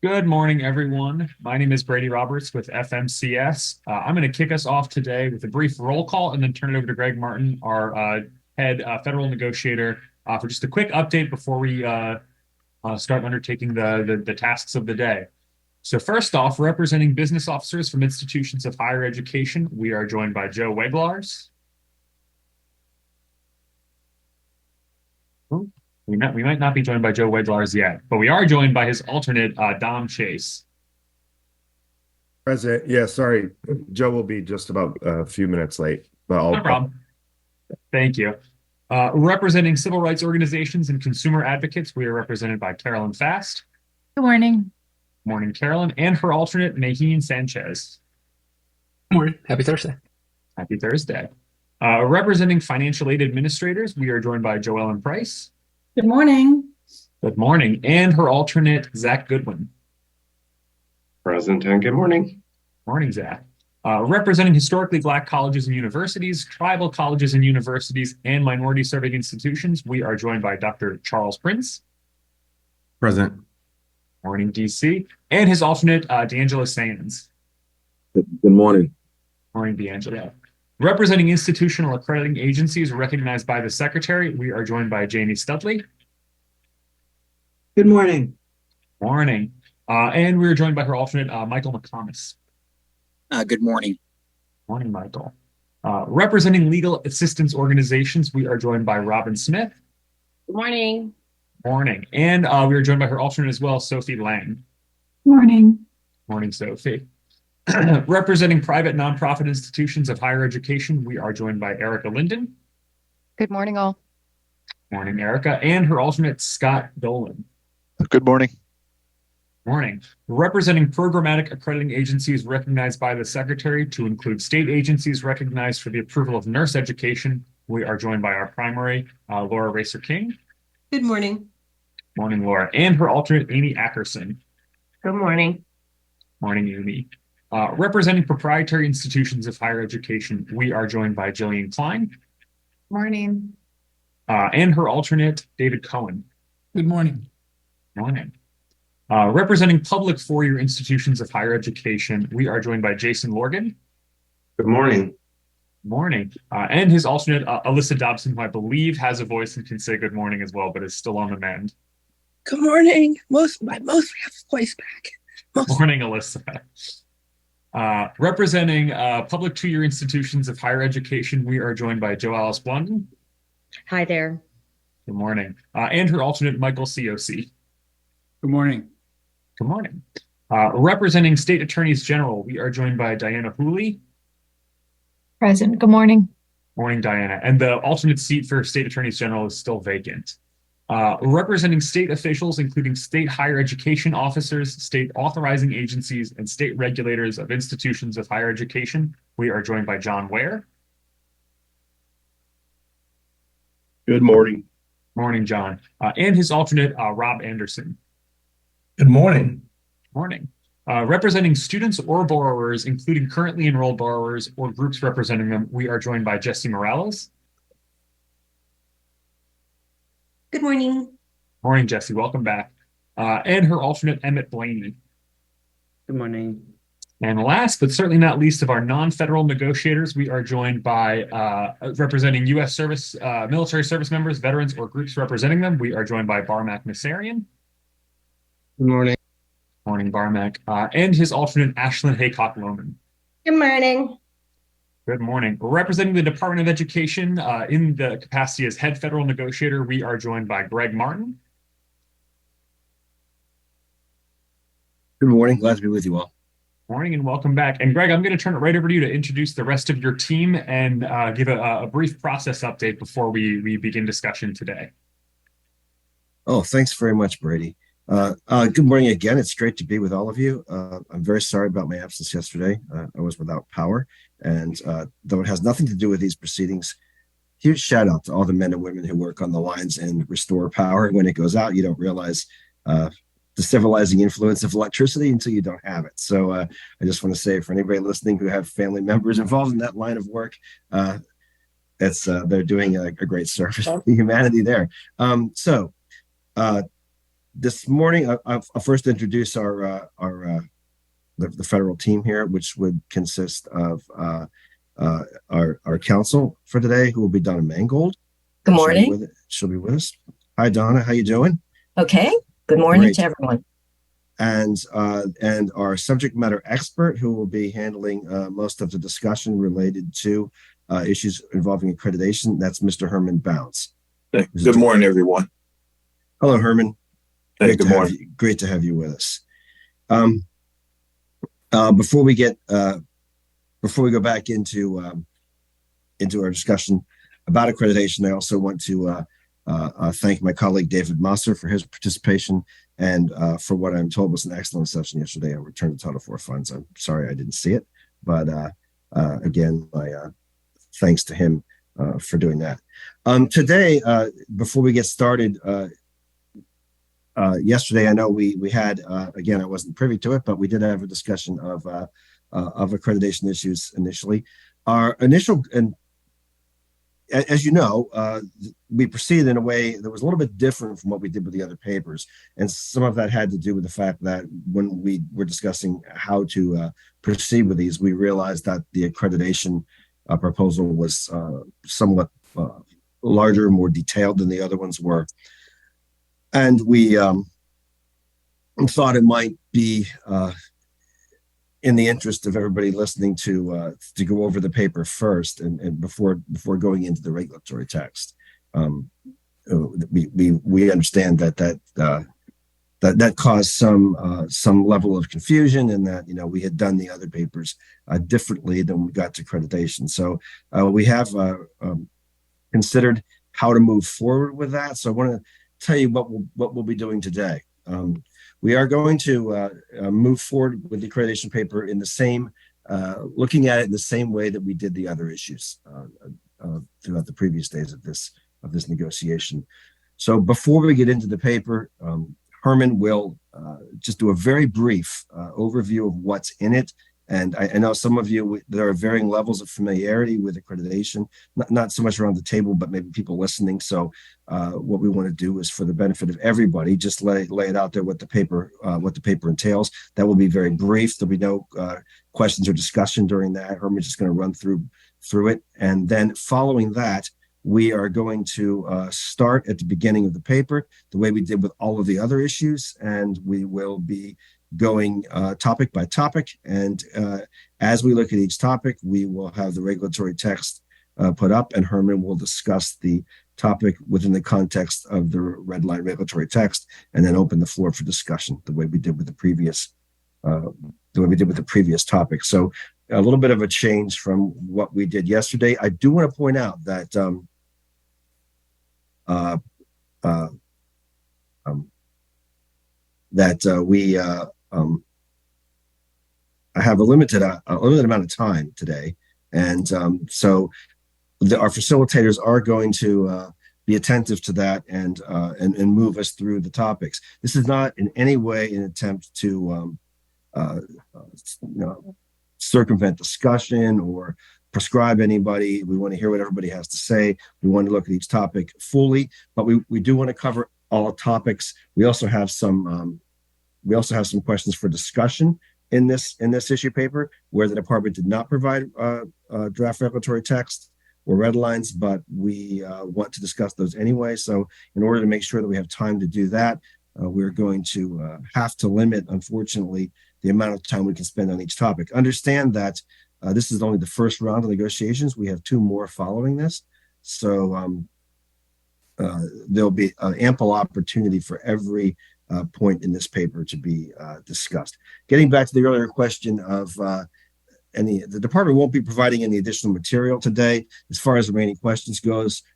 Good morning, everyone. My name is Brady Roberts with FMCS. I'm going to kick us off today with a brief roll call and then turn it over to Greg Martin, our head federal negotiator, for just a quick update before we start undertaking the tasks of the day. So first off, representing business officers from institutions of higher education, we are joined by Joe Weglars. We might not be joined by Joe Weglars yet, but we are joined by his alternate, Dom Chase. President, yeah, sorry. Joe will be just about a few minutes late, but No I'll problem. Thank you. Representing civil rights organizations and consumer advocates, we are represented by Carolyn Fast. Good morning. Morning, Carolyn, and her alternate, Maheen Sanchez. Morning. Happy Thursday. Happy Thursday. Representing financial aid administrators, we are joined by Joellen Price. Good morning. Good morning. And her alternate, Zach Goodwin. Present and good morning. Morning, Zach. Representing historically Black colleges and universities, tribal colleges and universities, and minority serving institutions, we are joined by Dr. Charles Prince. present. Morning, DC. And his alternate, D'Angelo Sands. Good morning. Morning, D'Angelo. Representing institutional accrediting agencies recognized by the Secretary, we are joined by Jamie Studley. Good morning. Morning. And we are joined by her alternate, Michael McComas. Good morning. Morning, Michael. Representing legal assistance organizations, we are joined by Robin Smith. Good morning. Morning. And we are joined by her alternate as well, Sophie Lang. Morning. Morning, Sophie. Representing private nonprofit institutions of higher education, we are joined by Erica Linden. Good morning, all. Morning, Erica. And her alternate, Scott Dolan. Good morning. Morning. Representing programmatic accrediting agencies recognized by the Secretary to include state agencies recognized for the approval of nurse education, we are joined by our primary, Laura Racer King. Good morning. Morning, Laura. And her alternate, Amy Ackerson. Good morning. Morning, Amy. Representing proprietary institutions of higher education, we are joined by Jillian Klein. Morning. And her alternate, David Cohen. Good morning. Morning. Representing public four-year institutions of higher education, we are joined by Jason Lorgan. Good morning. Morning. And his alternate, Alyssa Dobson, who I believe has a voice and can say good morning as well, but is still on the mend. Good morning. Mostly have a voice back. Morning, Alyssa. Representing public two-year institutions of higher education, we are joined by Jo Alice Blondin. Hi there. Good morning. And her alternate, Michael COC. Good morning. Good morning. Representing state attorneys general, we are joined by Diana Hooley. Present. Good morning. Morning, Diana. And the alternate seat for state attorneys general is still vacant. Representing state officials, including state higher education officers, state authorizing agencies, and state regulators of institutions of higher education, we are joined by John Ware. Good morning. Morning, John. And his alternate, Rob Anderson. Good morning. Morning. Representing students or borrowers, including currently enrolled borrowers or groups representing them, we are joined by Jesse Morales. Good morning. Morning, Jesse. Welcome back. And her alternate, Emmett Blaney. Good morning. And last, but certainly not least of our non-federal negotiators, we are joined by representing U.S. service, military service members, veterans, or groups representing them. We are joined by Barmac Nassarian. Good morning. Morning, Barmac. And his alternate, Ashlyn Haycock Lohman. Good morning. Good morning. Representing the Department of Education in the capacity as head federal negotiator, we are joined by Greg Martin. Good morning. Glad to be with you all. Morning and welcome back. And Greg, I'm going to turn it right over to you to introduce the rest of your team and give a brief process update before we begin discussion today. Oh, thanks very much, Brady. Good morning again. It's great to be with all of you. I'm very sorry about my absence yesterday. I was without power, and though it has nothing to do with these proceedings, huge shout out to all the men and women who work on the lines and restore power. When it goes out, you don't realize the civilizing influence of electricity until you don't have it. So I just want to say, for anybody listening who have family members involved in that line of work, they're doing a great service for humanity there. This morning, I'll first introduce the federal team here, which would consist of our counsel for today, who will be Donna Mangold. Good morning. She'll be with us. Hi, Donna. How you doing? Okay. Good morning Great. to everyone. And our subject matter expert, who will be handling most of the discussion related to issues involving accreditation. That's Mr. Herman Bounds. Hey, good morning, everyone. Hello, Herman. Hey, good morning. Great to have you with us. Before we go back into our discussion about accreditation, I also want to thank my colleague David Mosser for his participation and for what I'm told was an excellent session yesterday on return to Title IV funds. I'm sorry I didn't see it, but again, my thanks to him for doing that. Today, before we get started, yesterday, I know we had, again, I wasn't privy to it, but we did have a discussion of accreditation issues initially. Our initial, and as you know, we proceeded in a way that was a little bit different from what we did with the other papers. And some of that had to do with the fact that when we were discussing how to proceed with these, we realized that the accreditation proposal was somewhat larger, more detailed than the other ones were. And we thought it might be in the interest of everybody listening to go over the paper first and before going into the regulatory text. We understand that caused some level of confusion, and that we had done the other papers differently than we got to accreditation. So we have considered how to move forward with that. So I want to tell you what we'll be doing today. We are going to move forward with the accreditation paper in the same, looking at it in the same way that we did the other issues throughout the previous days of this negotiation. So before we get into the paper, Herman will just do a very brief overview of what's in it. And I know some of you, there are varying levels of familiarity with accreditation, not so much around the table, but maybe people listening. So what we want to do is, for the benefit of everybody, just lay it out there what the paper entails. That will be very brief. There'll be no questions or discussion during that. Herman's just going to run through it. And then following that, we are going to start at the beginning of the paper, the way we did with all of the other issues. And we will be going topic by topic, and as we look at each topic, we will have the regulatory text put up, and Herman will discuss the topic within the context of the red line regulatory text, and then open the floor for discussion, the way we did with the previous topic. So a little bit of a change from what we did yesterday. I do want to point out that I have a limited amount of time today, and so our facilitators are going to be attentive to that and move us through the topics. This is not in any way an attempt to circumvent discussion or prescribe anybody. We want to hear what everybody has to say. We want to look at each topic fully, but we do want to cover all topics. We also have some questions for discussion in this issue paper, where the department did not provide draft regulatory text or red lines, but we want to discuss those anyway. So in order to make sure that we have time to do that, we're going to have to limit, unfortunately, the amount of time we can spend on each topic. Understand that this is only the first round of negotiations. We have 2 more following this. So there'll be ample opportunity for every point in this paper to be discussed. Getting back to the earlier question of the department won't be providing any additional material today as far as remaining questions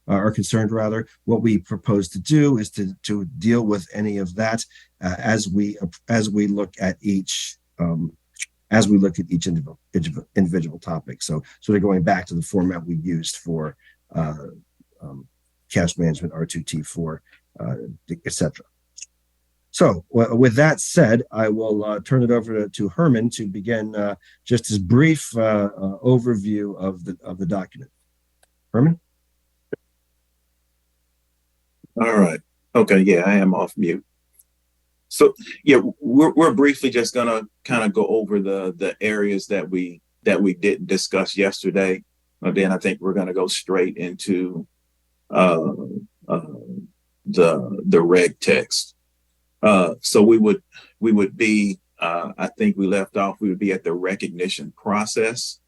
are concerned. Rather, what we propose to do is to deal with any of that as we look at each individual topic. So sort of going back to the format we used for cash management, R2T4, etc. So with that said, I will turn it over to Herman to begin just his brief overview of the document. Herman? All right. Okay. Yeah, I am off mute. So yeah, we're briefly just gonna kind of go over the areas that we didn't discuss yesterday. And then I think we're gonna go straight into uh, uh, the reg text. So we would be I think we left off, we would be at the recognition process.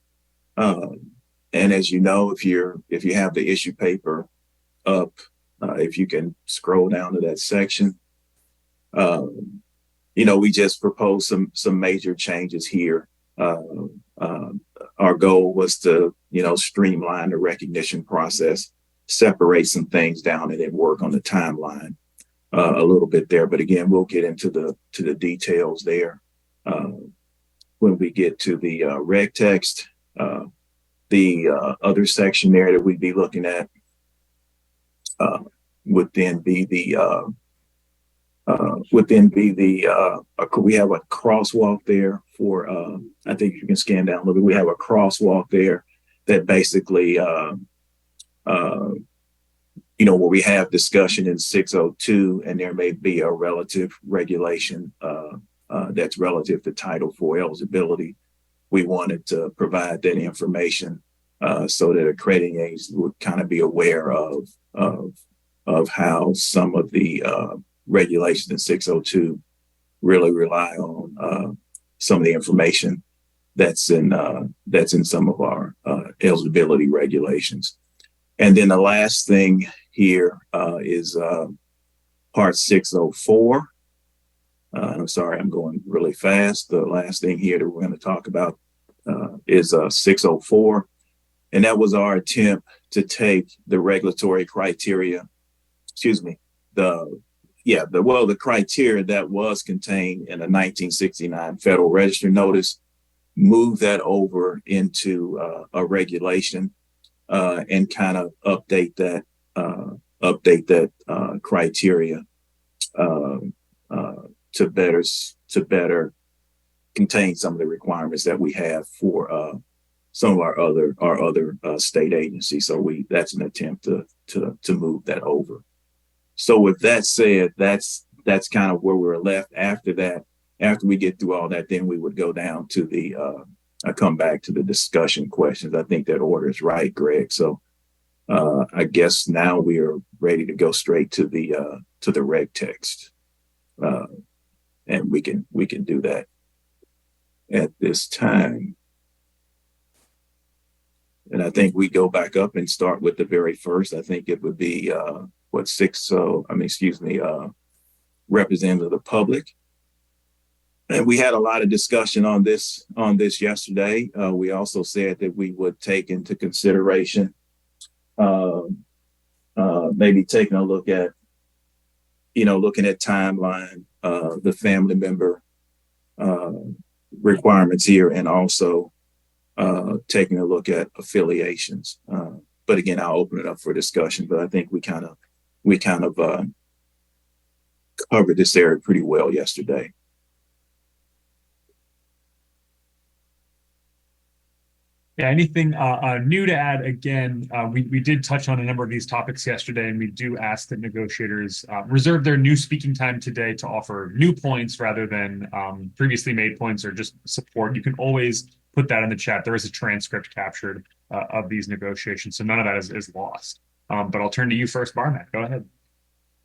And as you know, if you have the issue paper up, if you can scroll down to that section, we just proposed some major changes here. Our goal was to, streamline the recognition process, separate some things down, and then work on the timeline a little bit there. But again, we'll get into the details there when we get to the reg text. The other section there that we'd be looking at would then be the we have a crosswalk there for I think you can scan down a little bit. We have a crosswalk there that basically where we have discussion in 602, and there may be a relative regulation that's relative to Title IV eligibility. We wanted to provide that information so that accrediting agencies would kind of be aware of how some of the regulations in 602 really rely on some of the information that's in some of our eligibility regulations. And then the last thing here is part 604. I'm sorry, I'm going really fast. The last thing here that we're going to talk about is 604. And that was our attempt to take the regulatory criteria, the criteria that was contained in a 1969 Federal Register notice, move that over into a regulation and kind of update that criteria to better contain some of the requirements that we have for some of our other state agencies. So that's an attempt to move that over. So with that said, that's kind of where we're left. After that, after we get through all that, then we would go down to I come back to the discussion questions. I think that order is right, Greg. So I guess now we are ready to go straight to the reg text. And we can do that at this time. And I think we go back up and start with the very first. I think it would be representative of the public. And we had a lot of discussion on this yesterday. We also said that we would take into consideration maybe taking a look at, looking at timeline, the family member requirements here, and also taking a look at affiliations. But again, I'll open it up for discussion. But I think we kind of covered this area pretty well yesterday. Yeah, anything new to add? Again, we did touch on a number of these topics yesterday, and we do ask that negotiators reserve their new speaking time today to offer new points rather than previously made points or just support. You can always put that in the chat. There is a transcript captured of these negotiations, so none of that is lost. But I'll turn to you first, Barmack. Go ahead.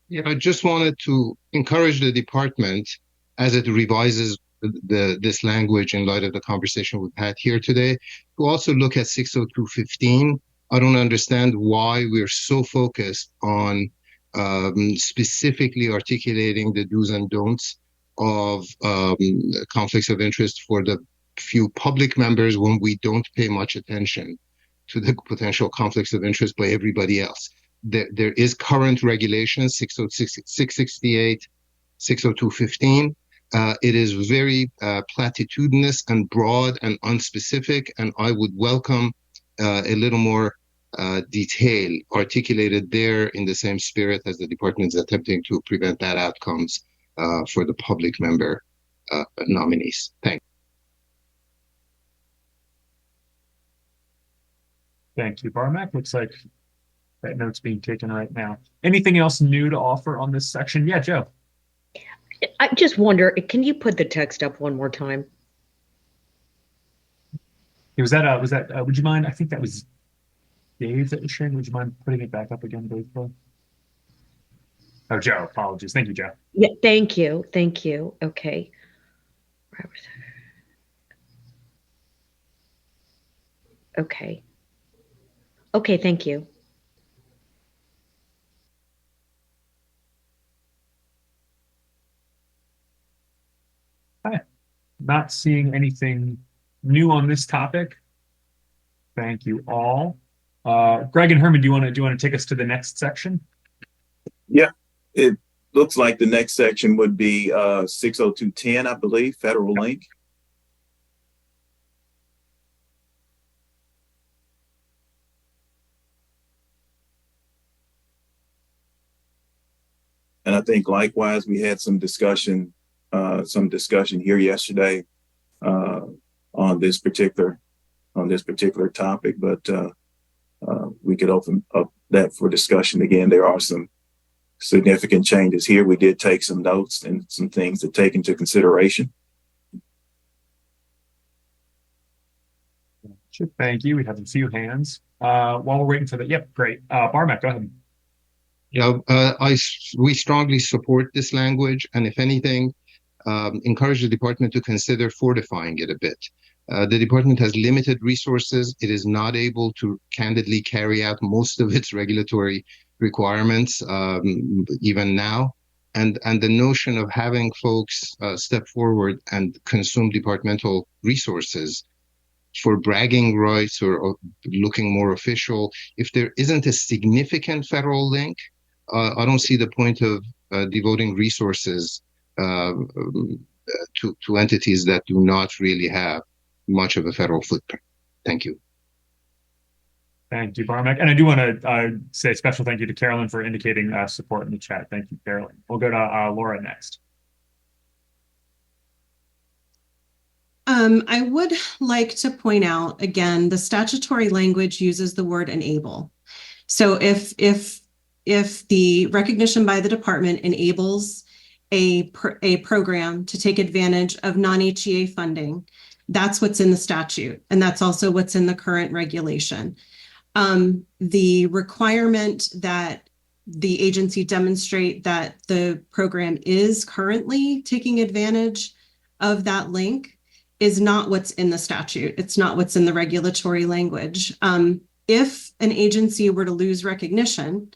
Yeah, I just wanted to encourage the department as it revises this language in light of the conversation we've had here today, to also look at 602.15. I don't understand why we're so focused on specifically articulating the do's and don'ts of conflicts of interest for the few public members when we don't pay much attention to the potential conflicts of interest by everybody else. There is current regulation, 668, 602.15. It is very platitudinous and broad and unspecific, and I would welcome a little more detail articulated there in the same spirit as the department is attempting to prevent bad outcomes for the public member nominees. Thanks. Thank you, Barmack. Looks like that note's being taken right now. Anything else new to offer on this section? Yeah, Joe. I just wonder, can you put the text up one more time? Was that, would you mind? I think that was Dave that was sharing. Would you mind putting it back up again, Dave? Oh, Joe, apologies. Thank you, Joe. Yeah, thank you. Thank you. Okay. Okay. Okay, thank you. Hi. Not seeing anything new on this topic. Thank you all. Greg and Herman, do you want to take us to the next section? Yeah, it looks like the next section would be 60210, I believe, Federal Link. And I think likewise we had some discussion here yesterday on this particular topic, but we could open up that for discussion again. There are some significant changes here. We did take some notes and some things to take into consideration. Thank you. We have a few hands. While we're waiting for that, yep, great. Barmack, go ahead. Yeah, we strongly support this language, and if anything, encourage the department to consider fortifying it a bit. The department has limited resources. It is not able to candidly carry out most of its regulatory requirements, even now. And the notion of having folks step forward and consume departmental resources for bragging rights or looking more official, if there isn't a significant federal link, I don't see the point of devoting resources to entities that do not really have much of a federal footprint. Thank you. Thank you, Barmack. And I do want to say a special thank you to Carolyn for indicating support in the chat. Thank you, Carolyn. We'll go to Laura next. I would like to point out, again, the statutory language uses the word enable. So if the recognition by the department enables a program to take advantage of non-HEA funding, that's what's in the statute, and that's also what's in the current regulation. The requirement that the agency demonstrate that the program is currently taking advantage of that link is not what's in the statute. It's not what's in the regulatory language. If an agency were to lose recognition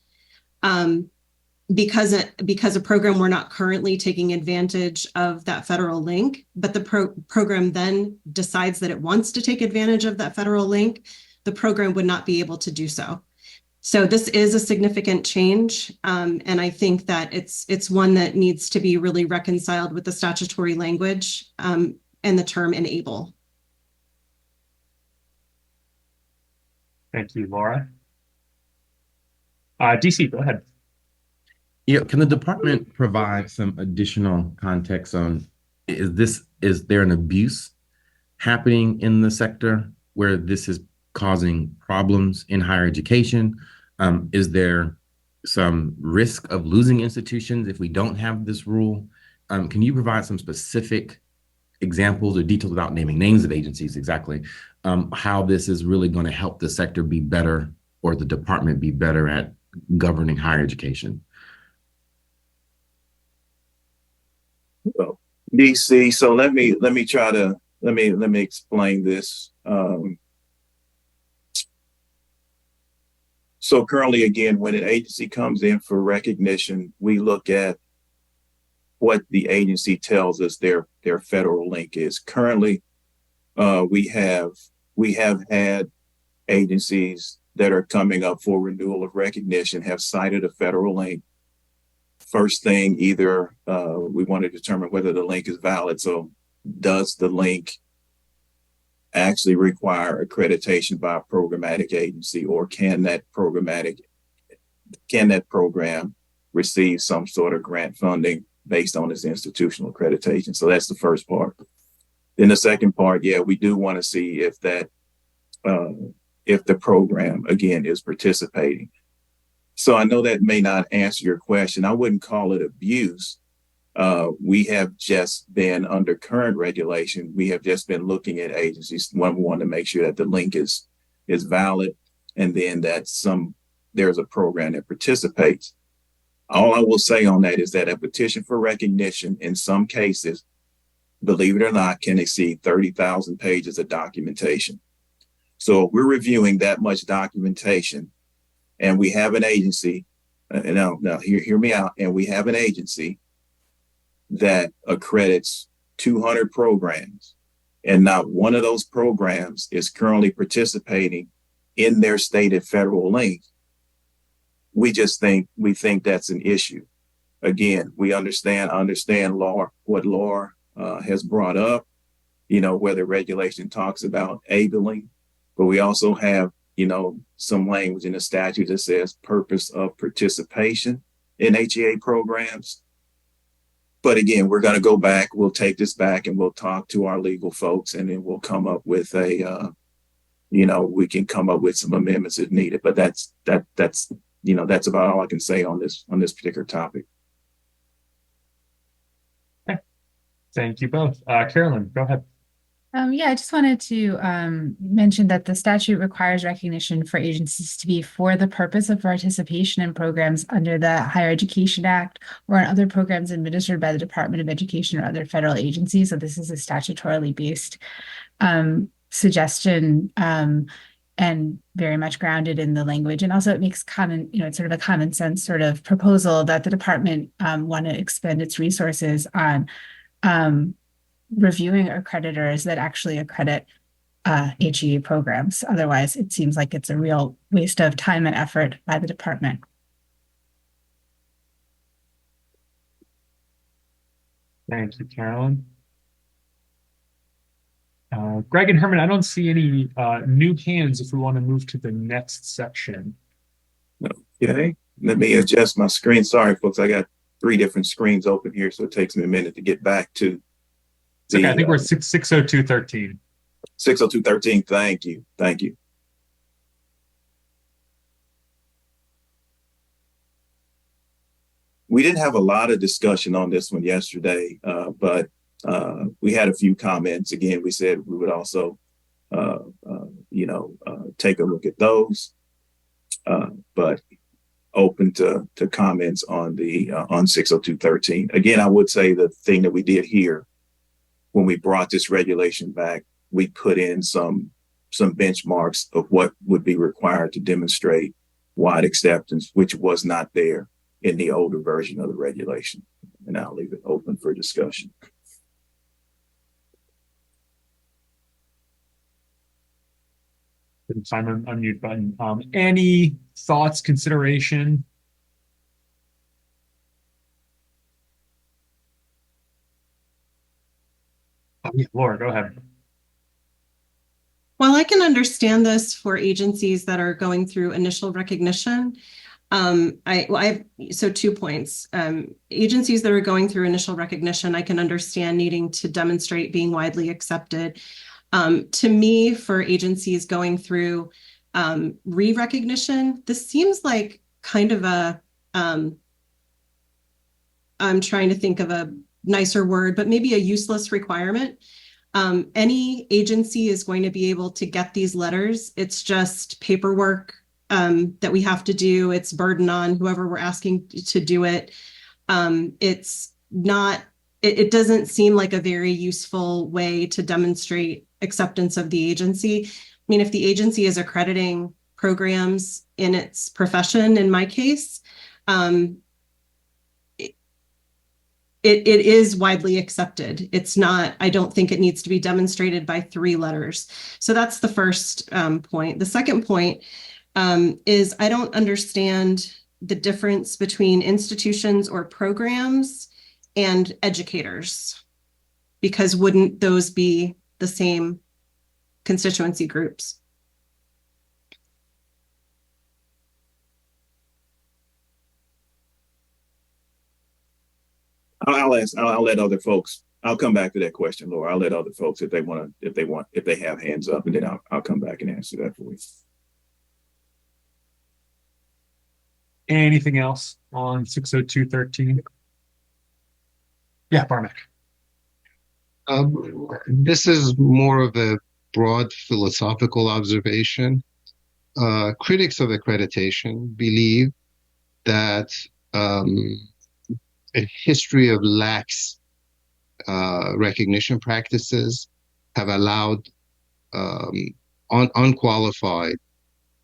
because a program were not currently taking advantage of that federal link, but the program then decides that it wants to take advantage of that federal link, the program would not be able to do so. So this is a significant change, and I think that it's one that needs to be really reconciled with the statutory language and the term enable. Thank you, Laura. DC, go ahead. Yeah, can the department provide some additional context on, is there an abuse happening in the sector where this is causing problems in higher education? Is there some risk of losing institutions if we don't have this rule? Can you provide some specific examples or details without naming names of agencies exactly, how this is really going to help the sector be better or the department be better at governing higher education? Well, DC, so let me explain this. So currently, again, when an agency comes in for recognition, we look at what the agency tells us their federal link is. Currently, we have had agencies that are coming up for renewal of recognition have cited a federal link. First thing, either we want to determine whether the link is valid. So does the link actually require accreditation by a programmatic agency, or can that program receive some sort of grant funding based on its institutional accreditation? So that's the first part. Then the second part, yeah, we do want to see if the program, again, is participating. So I know that may not answer your question. I wouldn't call it abuse. We have just been under current regulation. We have just been looking at agencies. We want to make sure that the link is valid, and then that there's a program that participates. All I will say on that is that a petition for recognition in some cases, believe it or not, can exceed 30,000 pages of documentation. So if we're reviewing that much documentation and we have an agency, now hear me out, and we have an agency that accredits 200 programs, and not one of those programs is currently participating in their stated federal link, we think that's an issue. Again, I understand what Laura has brought up, where the regulation talks about abling, but we also have, some language in the statute that says purpose of participation in HEA programs. But again, we're going to go back, we'll take this back and we'll talk to our legal folks, and then we'll come up with we can come up with some amendments if needed, but that's about all I can say on this particular topic. Okay. Thank you both. Carolyn, go ahead. I just wanted to mention that the statute requires recognition for agencies to be for the purpose of participation in programs under the Higher Education Act or in other programs administered by the Department of Education or other federal agencies. So this is a statutorily based suggestion and very much grounded in the language. And also it makes it's sort of a common sense sort of proposal that the department want to expend its resources on reviewing accreditors that actually accredit HEA programs. Otherwise, it seems like it's a real waste of time and effort by the department. Thank you, Carolyn. Greg and Herman, I don't see any new hands if we want to move to the next section. Okay, let me adjust my screen. Sorry, folks, I got 3 different screens open here, so it takes me a minute to get back to okay, I think we're 602.13. 602.13, thank you. We didn't have a lot of discussion on this one yesterday, but we had a few comments. Again, we said we would also, take a look at those, but open to comments on on 602.13. Again, I would say the thing that we did here when we brought this regulation back, we put in some benchmarks of what would be required to demonstrate wide acceptance, which was not there in the older version of the regulation. And I'll leave it open for discussion. Didn't find an unmute button. Any thoughts, consideration? Laura, go ahead. While I can understand this for agencies that are going through initial recognition, I have 2 points. Agencies that are going through initial recognition, I can understand needing to demonstrate being widely accepted. To me, for agencies going through re-recognition, this seems like kind of a, I'm trying to think of a nicer word, but maybe a useless requirement. Any agency is going to be able to get these letters. It's just paperwork that we have to do. It's burden on whoever we're asking to do it. It's not, it doesn't seem like a very useful way to demonstrate acceptance of the agency. I mean, if the agency is accrediting programs in its profession, in my case, it is widely accepted. It's not, I don't think it needs to be demonstrated by 3 letters. So that's the first point. The second point is I don't understand the difference between institutions or programs and educators, because wouldn't those be the same constituency groups? I'll let other folks, I'll come back to that question, Laura. I'll let other folks if they have hands up, and then I'll come back and answer that for you. Anything else on 602.13? Yeah, Barmack. This is more of a broad philosophical observation. Critics of accreditation believe that a history of lax recognition practices have allowed unqualified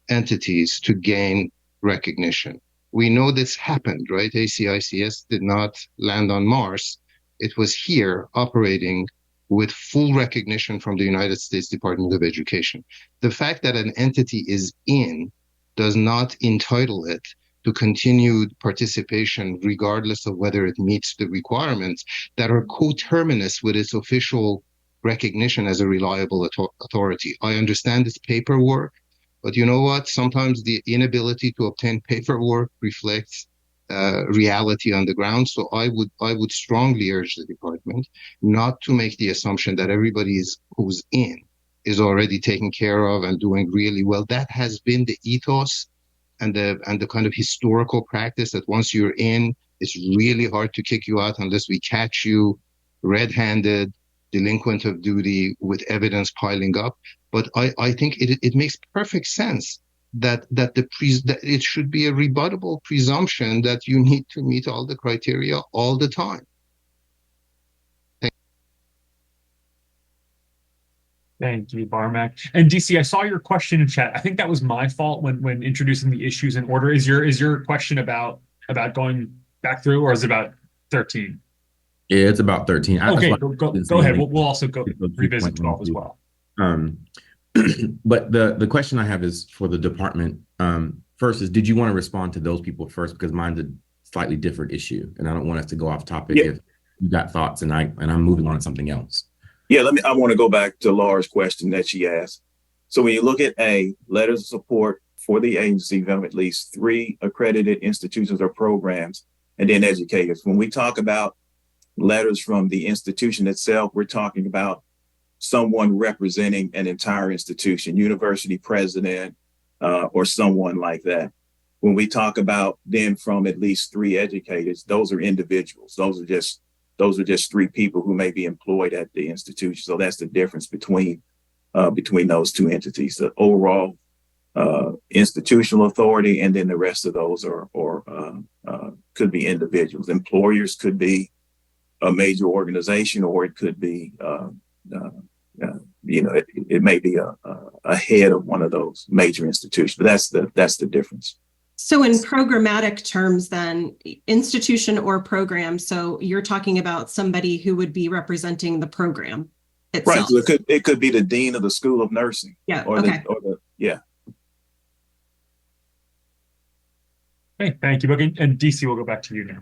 entities to gain recognition. We know this happened, right? ACICS did not land on Mars. It was here operating with full recognition from the United States Department of Education. The fact that an entity is in does not entitle it to continued participation, regardless of whether it meets the requirements that are coterminous with its official recognition as a reliable authority. I understand it's paperwork, but you know what? Sometimes the inability to obtain paperwork reflects reality on the ground. So I would strongly urge the department not to make the assumption that everybody who's in is already taken care of and doing really well. That has been the ethos and the kind of historical practice that once you're in, it's really hard to kick you out unless we catch you red-handed, delinquent of duty with evidence piling up. But I think it makes perfect sense that it should be a rebuttable presumption that you need to meet all the criteria all the time. Thank you, Barmack. And DC, I saw your question in chat. I think that was my fault when introducing the issues in order. Is your question about going back through, or is it about 13? Yeah, it's about 13. Okay, go ahead. We'll also go revisit 12 as well. But the question I have is for the department. First is, did you want to respond to those people first? Because mine's a slightly different issue, and I don't want us to go off topic if you got thoughts and I'm moving on to something else. Yeah, I want to go back to Laura's question that she asked. So when you look at letters of support for the agency from at least 3 accredited institutions or programs, and then educators. When we talk about letters from the institution itself, we're talking about someone representing an entire institution, university president, or someone like that. When we talk about then from at least 3 educators, those are individuals. Those are just 3 people who may be employed at the institution. So that's the difference between those 2 entities: the overall institutional authority, and then the rest of those could be individuals. Employers could be a major organization, or it could be it may be a head of one of those major institutions. But that's the difference. So in programmatic terms, then, institution or program, so you're talking about somebody who would be representing the program itself. Right. So it could be the dean of the School of Nursing. Yeah. Okay. Okay, thank you. And DC, we'll go back to you now.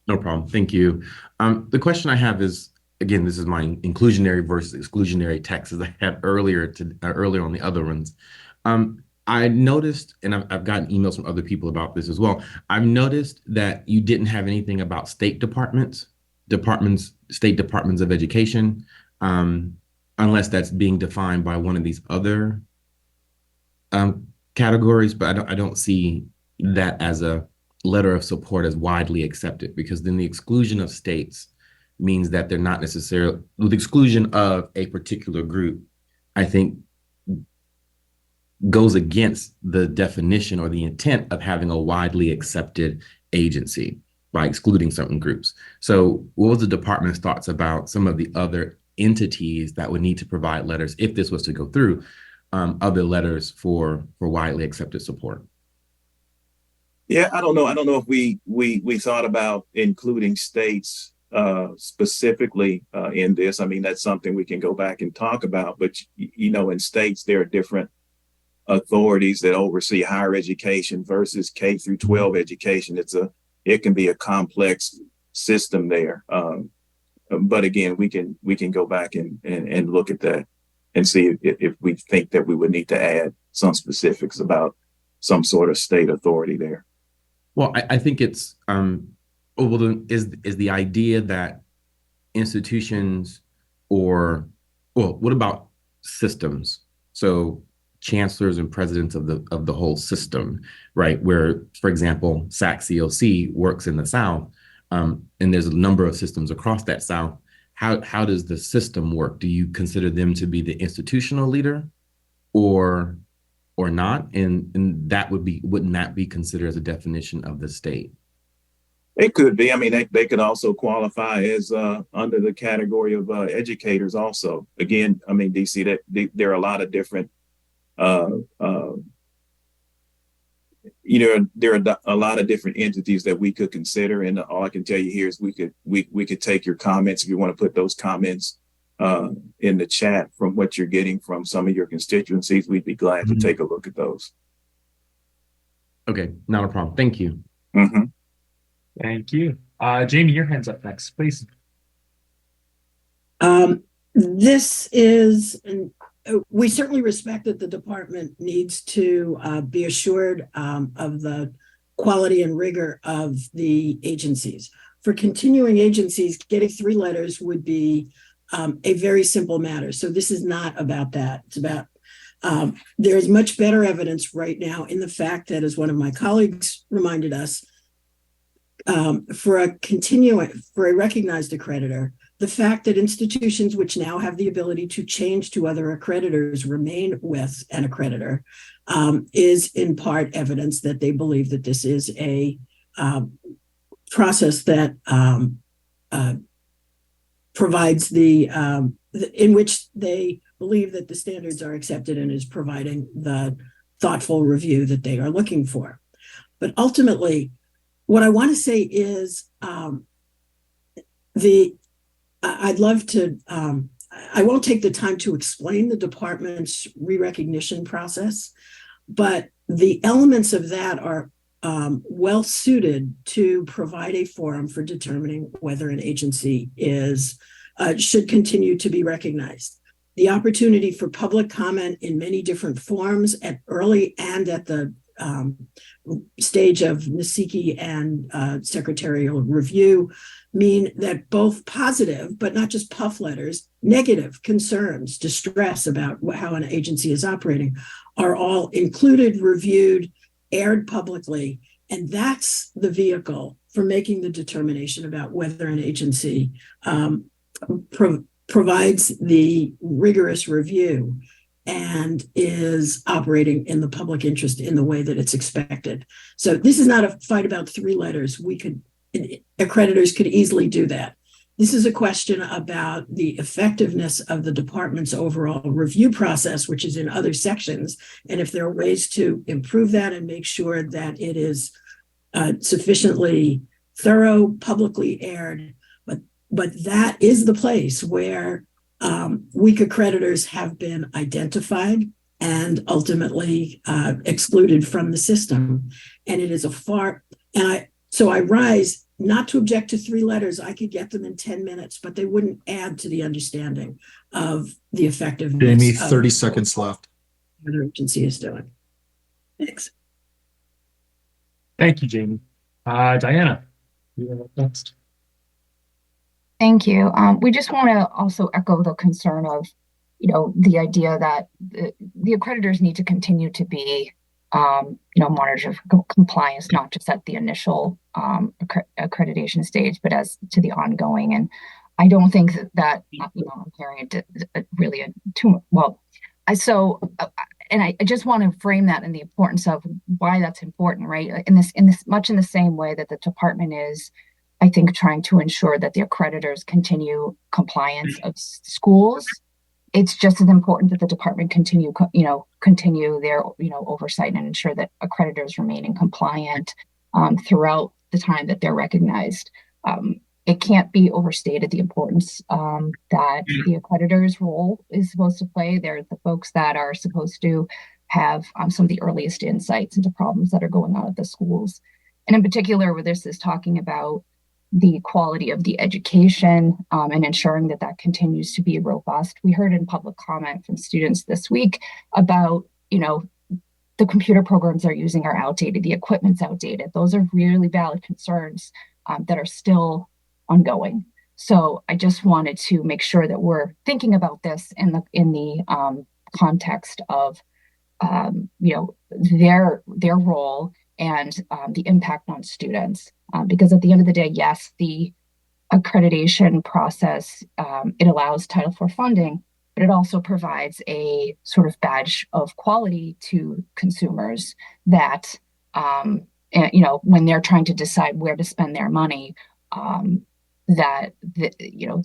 No problem. Thank you. The question I have is, again, this is my inclusionary versus exclusionary text as I had earlier on the other ones. I noticed, and I've gotten emails from other people about this as well. I've noticed that you didn't have anything about state departments, state departments of education, unless that's being defined by one of these other categories. But I don't see that as a letter of support as widely accepted, because then the exclusion of states means that they're not necessarily, with exclusion of a particular group, I think goes against the definition or the intent of having a widely accepted agency by excluding certain groups. So what was the department's thoughts about some of the other entities that would need to provide letters if this was to go through, other letters for widely accepted support? Yeah, I don't know. I don't know if we thought about including states specifically in this. I mean, that's something we can go back and talk about. But in states, there are different authorities that oversee higher education versus K through 12 education. It can be a complex system there. But again, we can go back and look at that and see if we think that we would need to add some specifics about some sort of state authority there. Well, I think it's is the idea that institutions what about systems? So chancellors and presidents of the whole system, right? Where, for example, SAC COC works in the South. And there's a number of systems across that South. How does the system work? Do you consider them to be the institutional leader or not? And that wouldn't that be considered as a definition of the state? It could be. I mean, they could also qualify as under the category of educators also. Again, I mean, DC, there are a lot of different, there are a lot of different entities that we could consider. And all I can tell you here is we could take your comments if you want to put those comments in the chat from what you're getting from some of your constituencies. We'd be glad to take a look at those. Okay, not a problem. Thank you. Mm-hmm. Thank you. Jamie, your hand's up next, please. This is, we certainly respect that the department needs to be assured of the quality and rigor of the agencies. For continuing agencies, getting 3 letters would be a very simple matter. So this is not about that. It's about there is much better evidence right now in the fact that, as one of my colleagues reminded us, for a recognized accreditor, the fact that institutions which now have the ability to change to other accreditors remain with an accreditor is in part evidence that they believe that this is a process that provides in which they believe that the standards are accepted and is providing the thoughtful review that they are looking for. But ultimately, what I want to say is I'd love to, I won't take the time to explain the department's re-recognition process, but the elements of that are well suited to provide a forum for determining whether an agency should continue to be recognized. The opportunity for public comment in many different forms at early and at the stage of NSICI and secretarial review mean that both positive, but not just puff letters, negative concerns, distress about how an agency is operating are all included, reviewed, aired publicly. And that's the vehicle for making the determination about whether an agency provides the rigorous review and is operating in the public interest in the way that it's expected. So this is not a fight about 3 letters. Accreditors could easily do that. This is a question about the effectiveness of the department's overall review process, which is in other sections. And if there are ways to improve that and make sure that it is sufficiently thorough, publicly aired, but that is the place where weak accreditors have been identified and ultimately excluded from the system. And it is so I rise not to object to 3 letters. I could get them in 10 minutes, but they wouldn't add to the understanding of the effectiveness. Jamie, 30 seconds left. What the agency is doing. Thanks. Thank you, Jamie. Diana, you're up next. Thank you. We just want to also echo the concern of, the idea that the accreditors need to continue to be, monitor compliance, not just at the initial accreditation stage, but as to the ongoing. And I don't think that I'm hearing it really too well. I just want to frame that in the importance of why that's important, right? In this much in the same way that the department is, I think, trying to ensure that the accreditors continue compliance of schools. It's just as important that the department continue their, oversight and ensure that accreditors remain in compliant throughout the time that they're recognized. It can't be overstated the importance that the accreditor's role is supposed to play. They're the folks that are supposed to have some of the earliest insights into problems that are going on at the schools. And in particular, where this is talking about the quality of the education and ensuring that continues to be robust. We heard in public comment from students this week about, the computer programs they're using are outdated, the equipment's outdated. Those are really valid concerns that are still ongoing. So I just wanted to make sure that we're thinking about this in the context of, their role and the impact on students. Because at the end of the day, yes, the accreditation process, it allows Title IV funding, but it also provides a sort of badge of quality to consumers that, when they're trying to decide where to spend their money, that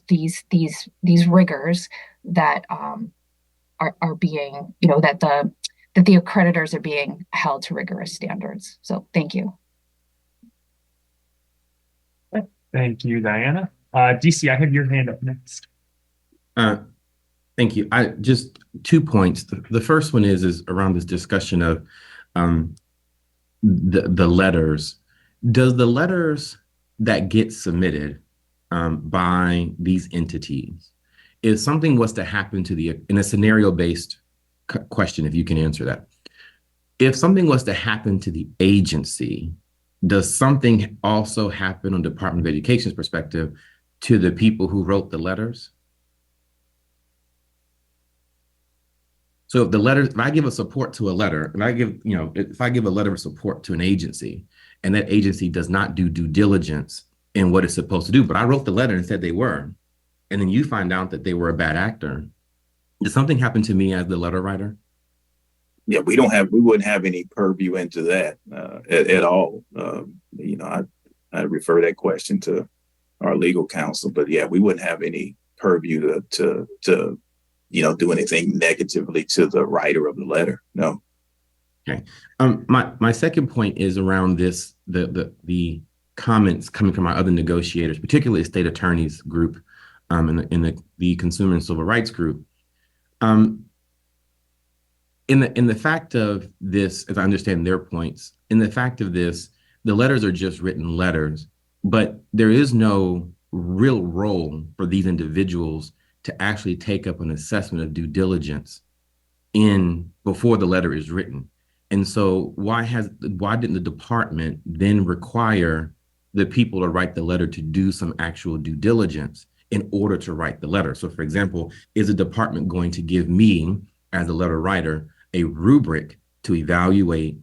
these rigors that are being, that the accreditors are being held to rigorous standards. So thank you. Thank you, Diana. DC, I have your hand up next. Thank you. I just 2 points. The first one is around this discussion of the letters. Does the letters that get submitted by these entities, if something was to happen to in a scenario-based question, if you can answer that, if something was to happen to the agency, does something also happen on Department of Education's perspective to the people who wrote the letters? So if I give a support to a letter, and if I give a letter of support to an agency, and that agency does not do due diligence in what it's supposed to do, but I wrote the letter and said they were, and then you find out that they were a bad actor, does something happen to me as the letter writer? Yeah, we wouldn't have any purview into that at all. I refer that question to our legal counsel, but yeah, we wouldn't have any purview to do anything negatively to the writer of the letter. No. Okay. My second point is around this, the comments coming from our other negotiators, particularly the state attorneys group, in the consumer and civil rights group. In the fact of this, as I understand their points, in the fact of this, the letters are just written letters, but there is no real role for these individuals to actually take up an assessment of due diligence before the letter is written. And so why didn't the department then require the people to write the letter to do some actual due diligence in order to write the letter? So for example, is the department going to give me, as a letter writer, a rubric to evaluate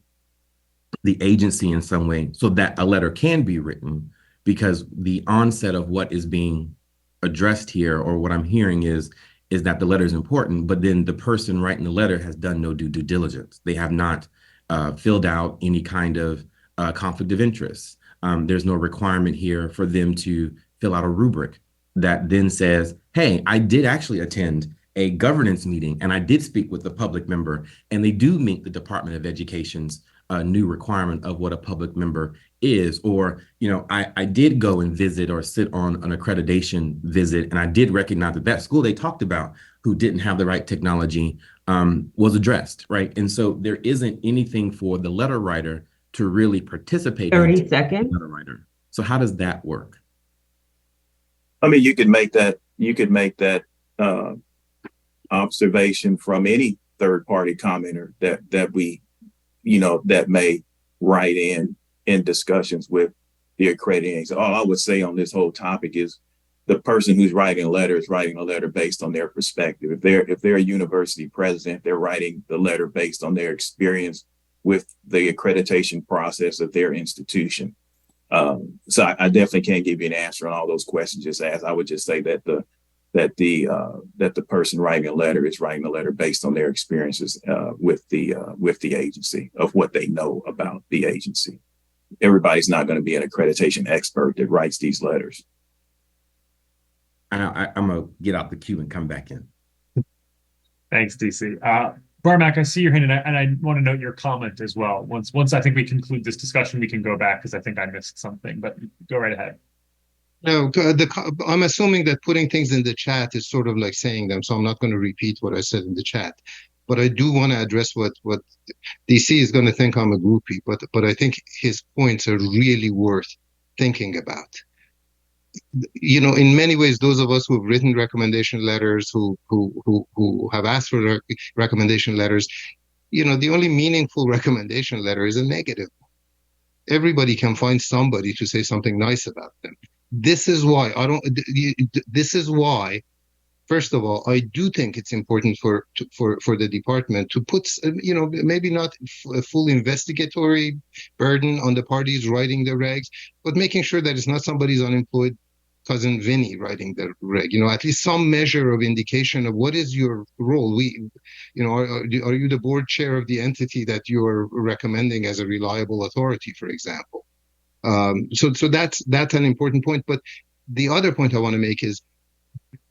the agency in some way so that a letter can be written? Because the onset of what is being addressed here, or what I'm hearing is that the letter is important, but then the person writing the letter has done no due diligence. They have not filled out any kind of conflict of interest. There's no requirement here for them to fill out a rubric that then says, hey, I did actually attend a governance meeting and I did speak with a public member, and they do meet the Department of Education's new requirement of what a public member is. Or, I did go and visit or sit on an accreditation visit, and I did recognize that school they talked about who didn't have the right technology was addressed, right? And so there isn't anything for the letter writer to really participate 30 seconds. Letter writer. So how does that work? I mean, you could make that observation from any third-party commenter that we, that may write in discussions with the accrediting. So all I would say on this whole topic is the person who's writing a letter is writing a letter based on their perspective. If they're a university president, they're writing the letter based on their experience with the accreditation process of their institution. So I definitely can't give you an answer on all those questions just asked. I would just say that the person writing a letter is writing a letter based on their experiences with the agency, of what they know about the agency. Everybody's not going to be an accreditation expert that writes these letters. I'm going to get out the queue and come back in. Thanks, DC. Barmack, I see your hand, and I want to note your comment as well. Once I think we conclude this discussion, we can go back because I think I missed something, but go right ahead. No, I'm assuming that putting things in the chat is sort of like saying them, so I'm not going to repeat what I said in the chat. But I do want to address what DC is going to think I'm a groupie, but I think his points are really worth thinking about. In many ways, those of us who have written recommendation letters, who have asked for recommendation letters, the only meaningful recommendation letter is a negative. Everybody can find somebody to say something nice about them. This is why First of all, I do think it's important for the department to put, maybe not a full investigatory burden on the parties writing the regs, but making sure that it's not somebody's unemployed cousin Vinny writing the reg. At least some measure of indication of what is your role. Are you the board chair of the entity that you're recommending as a reliable authority, for example? So that's an important point. But the other point I want to make is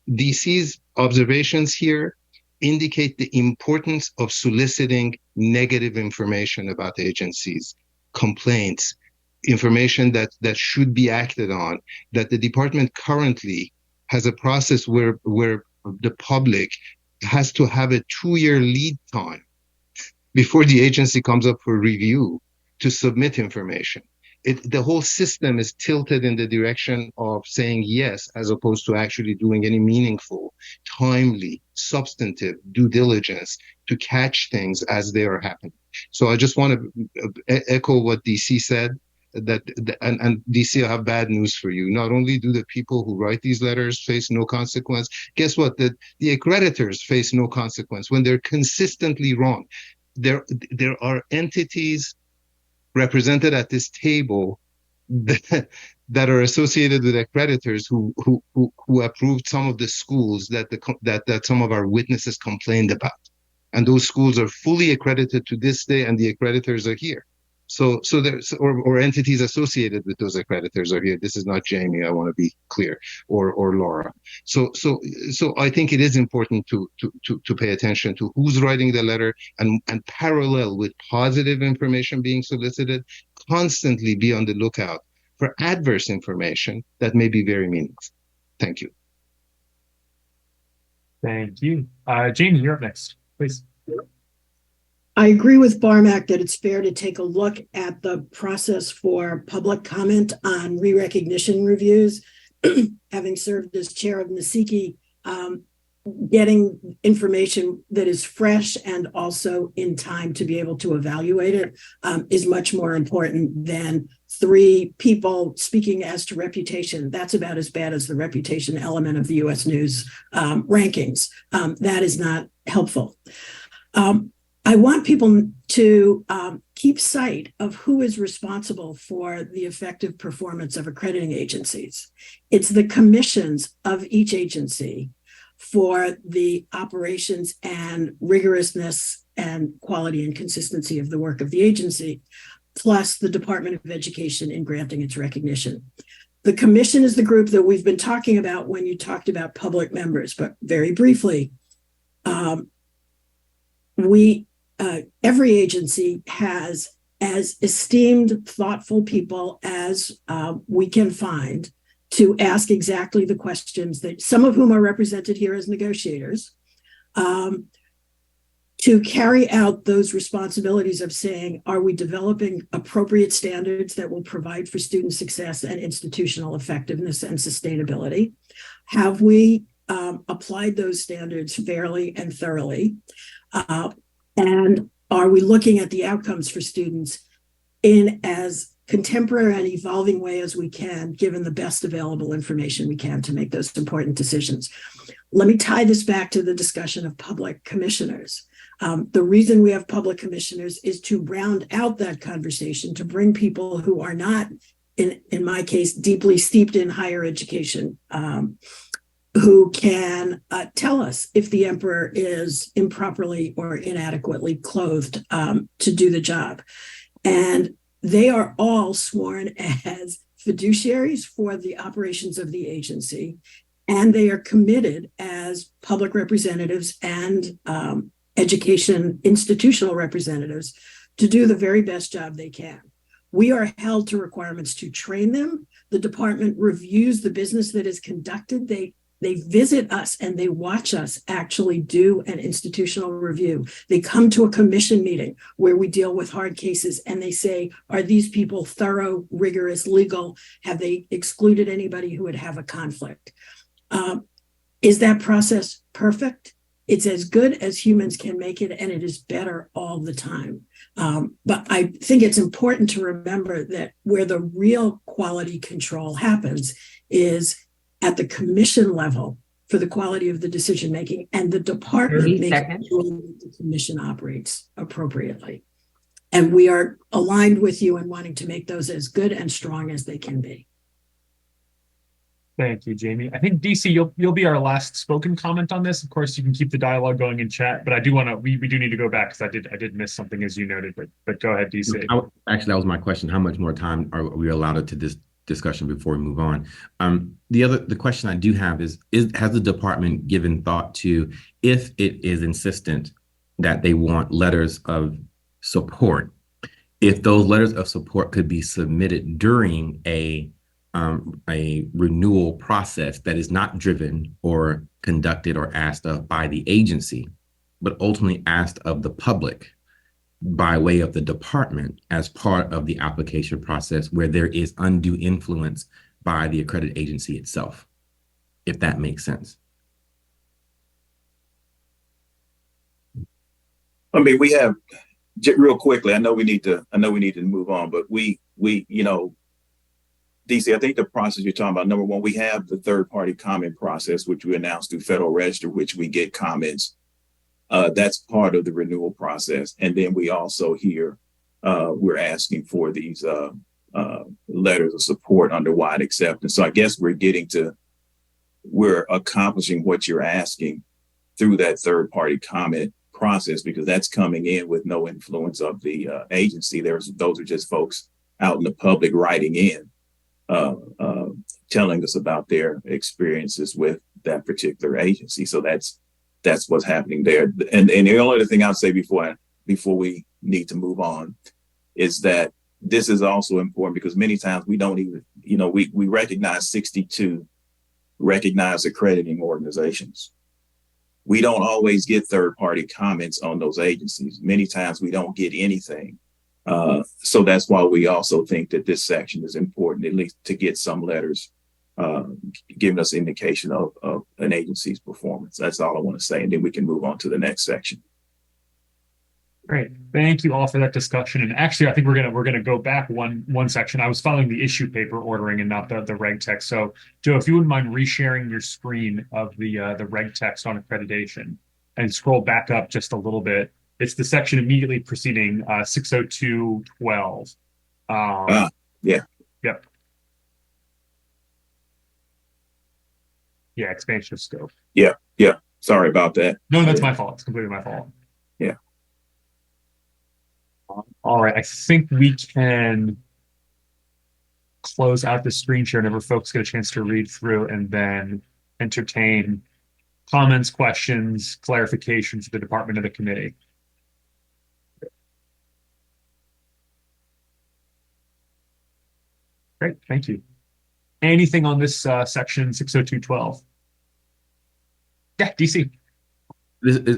DC's observations here indicate the importance of soliciting negative information about agencies, complaints, information that should be acted on, that the department currently has a process where the public has to have a 2-year lead time before the agency comes up for review to submit information. The whole system is tilted in the direction of saying yes, as opposed to actually doing any meaningful, timely, substantive due diligence to catch things as they are happening. So I just want to echo what DC said, and DC, I have bad news for you. Not only do the people who write these letters face no consequence, guess what? The accreditors face no consequence when they're consistently wrong. There are entities represented at this table that are associated with accreditors who approved some of the schools that some of our witnesses complained about, and those schools are fully accredited to this day, and the accreditors are here. So there's or entities associated with those accreditors are here. This is not Jamie, I want to be clear, or Laura. So I think it is important to pay attention to who's writing the letter, and parallel with positive information being solicited, constantly be on the lookout for adverse information that may be very meaningful. Thank you. Thank you. Jamie, you're up next, please. I agree with Barmak that it's fair to take a look at the process for public comment on re-recognition reviews. Having served as chair of NASIKI, getting information that is fresh and also in time to be able to evaluate it is much more important than 3 people speaking as to reputation. That's about as bad as the reputation element of the U.S. News rankings. That is not helpful. I want people to keep sight of who is responsible for the effective performance of accrediting agencies. It's the commissions of each agency for the operations and rigorousness and quality and consistency of the work of the agency, plus the Department of Education in granting its recognition. The commission is the group that we've been talking about when you talked about public members, but very briefly, every agency has as esteemed, thoughtful people as we can find to ask exactly the questions that some of whom are represented here as negotiators, to carry out those responsibilities of saying, are we developing appropriate standards that will provide for student success and institutional effectiveness and sustainability? Have we applied those standards fairly and thoroughly? And are we looking at the outcomes for students in as contemporary and evolving way as we can, given the best available information we can to make those important decisions? Let me tie this back to the discussion of public commissioners. The reason we have public commissioners is to round out that conversation, to bring people who are not, in my case, deeply steeped in higher education, who can tell us if the emperor is improperly or inadequately clothed to do the job. And they are all sworn as fiduciaries for the operations of the agency, and they are committed as public representatives and education institutional representatives to do the very best job they can. We are held to requirements to train them. The department reviews the business that is conducted. They visit us and they watch us actually do an institutional review. They come to a commission meeting where we deal with hard cases and they say, are these people thorough, rigorous, legal? Have they excluded anybody who would have a conflict? Is that process perfect? It's as good as humans can make it, and it is better all the time. But I think it's important to remember that where the real quality control happens is at the commission level, for the quality of the decision making, and the department 30 making seconds. sure that the commission operates appropriately. And we are aligned with you in wanting to make those as good and strong as they can be. Thank you, Jamie. I think DC, you'll be our last spoken comment on this. Of course, you can keep the dialogue going in chat, but I do want to we do need to go back because I did miss something as you noted. But go ahead, DC. Actually, that was my question. How much more time are we allowed to this discussion before we move on? The question I do have is has the department given thought to, if it is insistent that they want letters of support, if those letters of support could be submitted during a renewal process that is not driven or conducted or asked of by the agency, but ultimately asked of the public by way of the department as part of the application process, where there is undue influence by the accredited agency itself, if that makes sense. I mean, we have, real quickly, I know we need to move on, but we DC, I think the process you're talking about, number one, we have the third party comment process, which we announced through Federal Register, which we get comments. That's part of the renewal process. And then we also here, we're asking for these letters of support under wide acceptance. So I guess we're accomplishing what you're asking through that third party comment process, because that's coming in with no influence of the agency. Those are just folks out in the public writing in, telling us about their experiences with that particular agency. So that's what's happening there. And the only other thing I'll say before we need to move on is that this is also important, because many times we don't even, we recognize 62 recognized accrediting organizations. We don't always get third party comments on those agencies. Many times we don't get anything. So that's why we also think that this section is important, at least to get some letters giving us indication of an agency's performance. That's all I want to say. And then we can move on to the next section. Great. Thank you all for that discussion. And actually, I think we're gonna go back one section. I was following the issue paper ordering and not the reg text. So Joe, if you wouldn't mind resharing your screen of the reg text on accreditation and scroll back up just a little bit. It's the section immediately preceding 602.12. Yeah. Yep. Yeah, expansion of scope. Yeah. Sorry about that. No, that's my fault. It's completely my fault. Yeah. All right. I think we can close out the screen share whenever folks get a chance to read through, and then entertain comments, questions, clarifications for the department of the committee. Great, thank you. Anything on this section 602.12? Yeah, DC.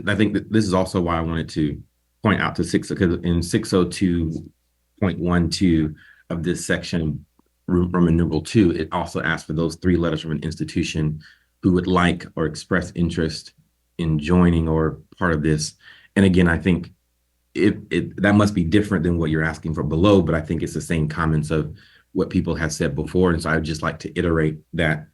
I think that this is also why I wanted to point out to because in 602.12 of this section, Roman numeral 2, it also asks for those 3 letters from an institution who would like or express interest in joining or part of this. And again, I think that must be different than what you're asking for below, but I think it's the same comments of what people have said before. And so I would just like to iterate that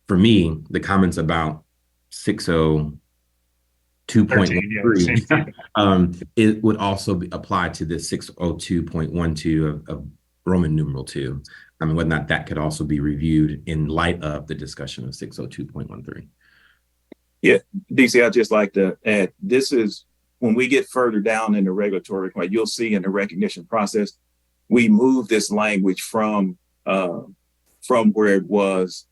for me, the comments about 602.13, it would also be applied to this 602.12 of Roman numeral 2. I mean, whether or not that could also be reviewed in light of the discussion of 602.13. Yeah, DC, I'd just like to add, this is when we get further down in the regulatory requirement, you'll see in the recognition process, we move this language from where it was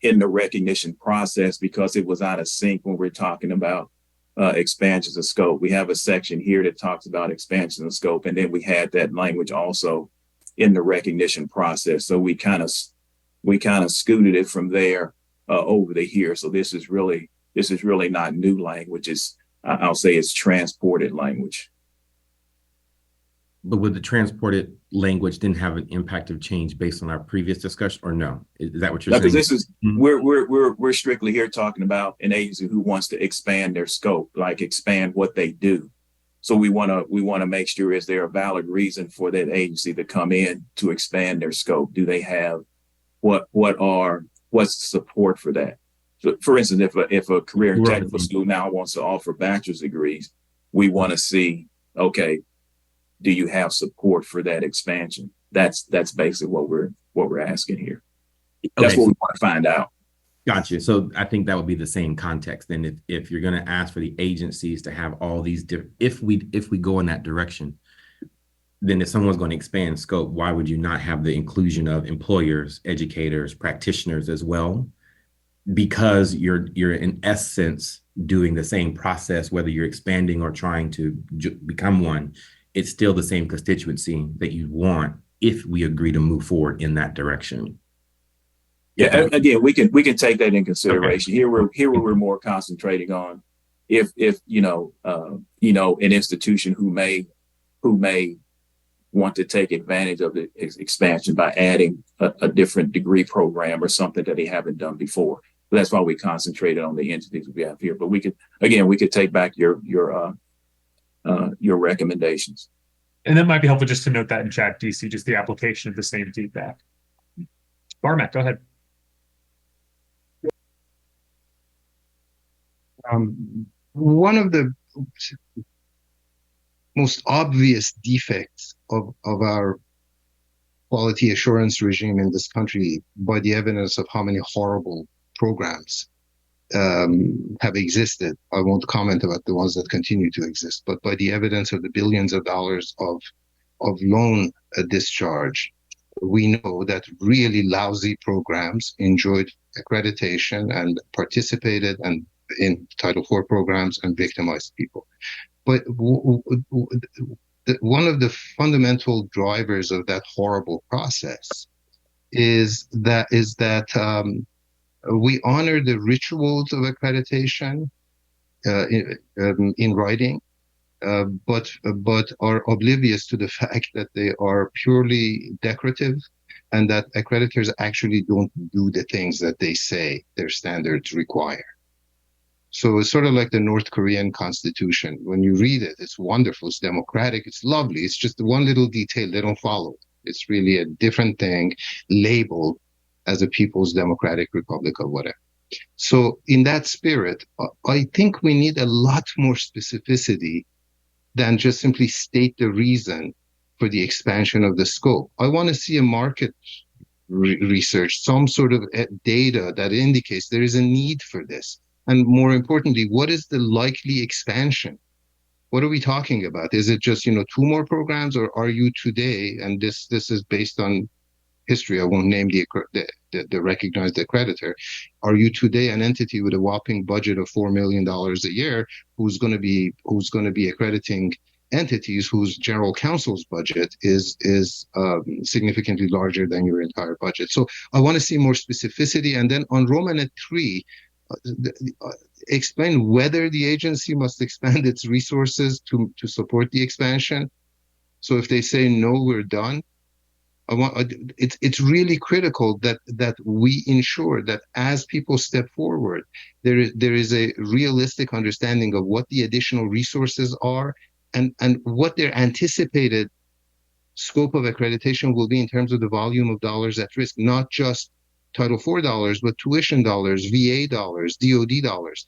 in the recognition process, because it was out of sync when we're talking about expansions of scope. We have a section here that talks about expansion of scope, and then we had that language also in the recognition process. So we kind of scooted it from there over to here. So this is really not new language. I'll say it's transported language. But would the transported language then have an impact of change based on our previous discussion, or no? Is that what you're saying? Because this is we're strictly here talking about an agency who wants to expand their scope, like expand what they do. So we want to make sure, is there a valid reason for that agency to come in to expand their scope? Do they have what's the support for that? for instance, if a career and Right. technical school now wants to offer bachelor's degrees, we want to see, okay, do you have support for that expansion? That's basically what we're asking here. That's Okay, what so- we want to find out. Gotcha. So I think that would be the same context. Then if you're going to ask for the agencies to have all these different, if we go in that direction, then if someone's going to expand scope, why would you not have the inclusion of employers, educators, practitioners as well? Because you're in essence doing the same process, whether you're expanding or trying to become one, it's still the same constituency that you want if we agree to move forward in that direction. Yeah, again, we can take that in consideration. Okay. Here we're more concentrating on if an institution who may want to take advantage of the expansion by adding a different degree program or something that they haven't done before. But that's why we concentrated on the entities we have here. But we could take back your recommendations. And that might be helpful just to note that in chat, DC, just the application of the same feedback. Barmack, go ahead. One of the most obvious defects of our quality assurance regime in this country, by the evidence of how many horrible programs have existed. I won't comment about the ones that continue to exist, but by the evidence of the billions of dollars of loan discharge, we know that really lousy programs enjoyed accreditation and participated and in Title IV programs and victimized people. But one of the fundamental drivers of that horrible process is that we honor the rituals of accreditation in writing, but are oblivious to the fact that they are purely decorative and that accreditors actually don't do the things that they say their standards require. So it's sort of like the North Korean constitution. When you read it, it's wonderful, it's democratic, it's lovely. It's just one little detail they don't follow. It's really a different thing labeled as a People's Democratic Republic or whatever. So in that spirit, I think we need a lot more specificity than just simply state the reason for the expansion of the scope. I want to see a market research, some sort of data that indicates there is a need for this. And more importantly, what is the likely expansion? What are we talking about? Is it just, 2 more programs, or are you today, and this is based on history, I won't name the recognized accreditor, are you today an entity with a whopping budget of $4 million a year who's going to be accrediting entities whose general counsel's budget is significantly larger than your entire budget? So I want to see more specificity. And then on Romanet 3, explain whether the agency must expand its resources to support the expansion. So if they say no, we're done. It's really critical that we ensure that as people step forward, there is a realistic understanding of what the additional resources are and what their anticipated scope of accreditation will be in terms of the volume of dollars at risk, not just Title IV dollars, but tuition dollars, VA dollars, DoD dollars.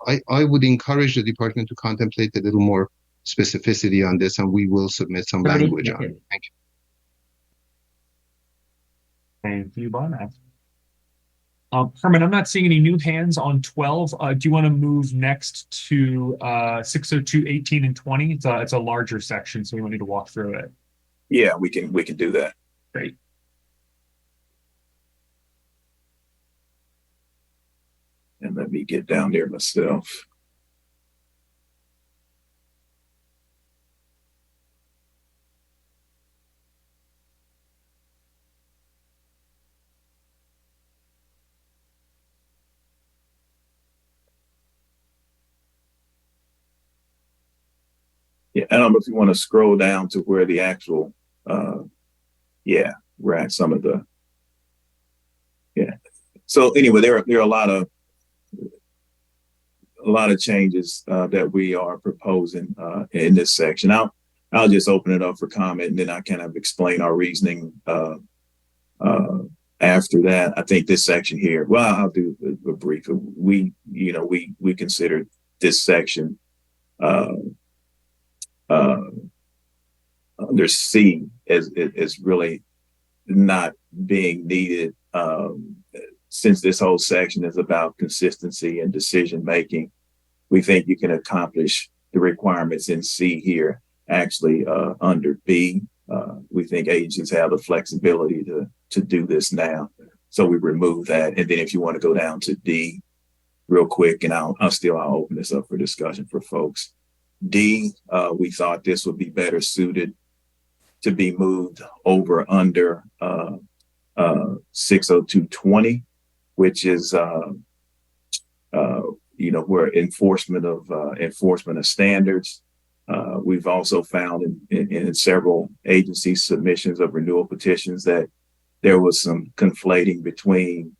I would encourage the department to contemplate a little more specificity on this, and we will submit some language on it. Thank you. Thank you, Barmack. Herman, I'm not seeing any new hands on 12. Do you want to move next to 602, 18, and 20? It's a larger section, so we won't need to walk through it. Yeah, we can do that. Great. And let me get down there myself. Yeah, I don't know if you want to scroll down to where the actual, we're at some of the, So anyway, there are a lot of changes that we are proposing in this section. I'll just open it up for comment, and then I kind of explain our reasoning After that, I think this section here, well, I'll do a brief. We consider this section under C as really not being needed, since this whole section is about consistency and decision making. We think you can accomplish the requirements in C here actually under B. We think agencies have the flexibility to do this now, so we remove that. And then if you want to go down to D real quick, and I'll open this up for discussion for folks. D, we thought this would be better suited to be moved over under 60220, which is where enforcement of standards. We've also found in several agency submissions of renewal petitions that there was some conflating between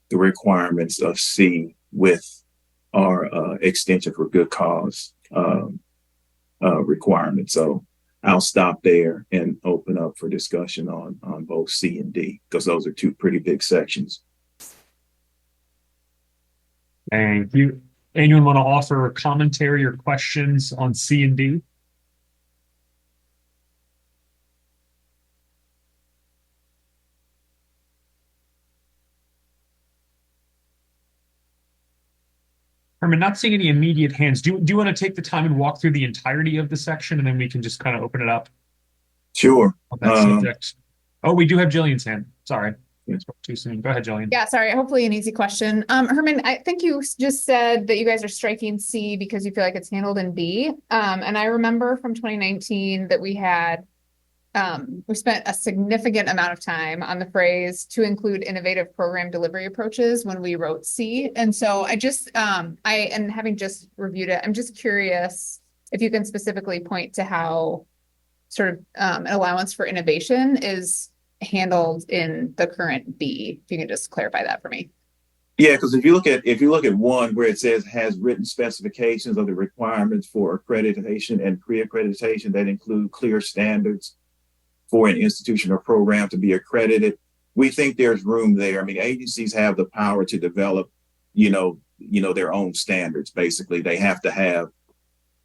the requirements of C with our extension for good cause requirement. So I'll stop there and open up for discussion on both C and D, because those are two pretty big sections. Thank you. Anyone want to offer commentary or questions on C and D? Herman, not seeing any immediate hands. Do you want to take the time and walk through the entirety of the section, and then we can just kind of open it up? Sure. On that subject. Oh, we do have Jillian's hand. Sorry. I spoke too soon. Go ahead, Jillian. Yeah, sorry. Hopefully an easy question. Herman, I think you just said that you guys are striking C because you feel like it's handled in B. And I remember from 2019 that we spent a significant amount of time on the phrase to include innovative program delivery approaches when we wrote C. And so and having just reviewed it, I'm just curious if you can specifically point to how sort of an allowance for innovation is handled in the current B. If you can just clarify that for me. Yeah, because if you look at one where it says has written specifications of the requirements for accreditation and pre-accreditation that include clear standards for an institution or program to be accredited, we think there's room there. I mean, agencies have the power to develop, their own standards. Basically, they have to have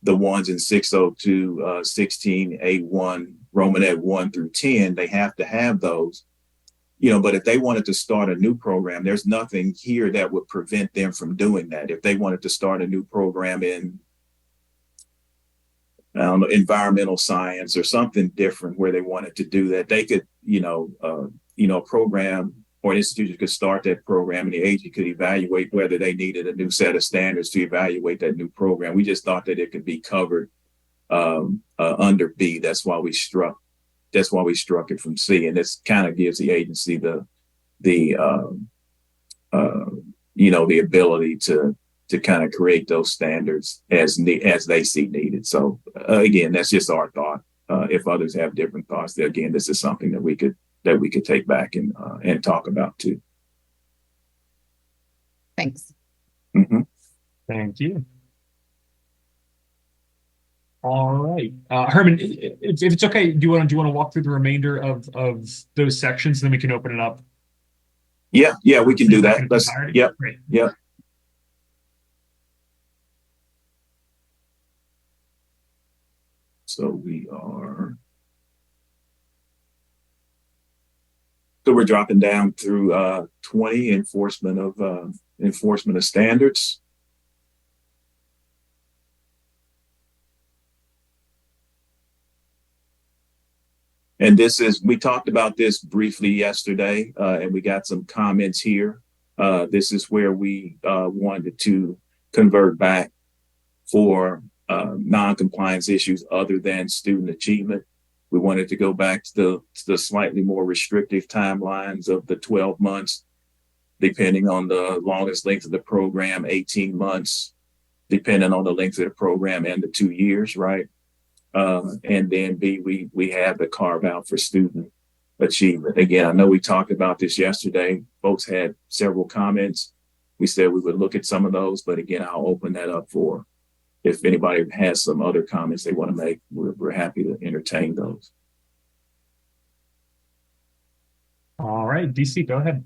the ones in 602, 16A1, Romanet 1 through 10. They have to have those, but if they wanted to start a new program, there's nothing here that would prevent them from doing that. If they wanted to start a new program in environmental science or something different where they wanted to do that, they could, a program or an institution could start that program, and the agency could evaluate whether they needed a new set of standards to evaluate that new program. We just thought that it could be covered under B. That's why we struck it from C, and this kind of gives the agency the ability to kind of create those standards as they see needed. So again, that's just our thought. If others have different thoughts, again, this is something that we could take back and talk about too. Thanks. Mm-hmm. Thank you. All right, Herman, if it's okay, do you want to walk through the remainder of those sections, and then we can open it up? Yeah, we can do that. Yep. Great. Yep. So we're dropping down through 20, enforcement of standards. And we talked about this briefly yesterday, and we got some comments here. This is where we wanted to convert back for non-compliance issues other than student achievement. We wanted to go back to the slightly more restrictive timelines of the 12 months, depending on the longest length of the program, 18 months, depending on the length of the program, and the 2 years, right? And then B, we have the carve out for student achievement. Again, I know we talked about this yesterday. Folks had several comments. We said we would look at some of those, but again, I'll open that up for if anybody has some other comments they want to make. We're happy to entertain those. All right, DC, go ahead.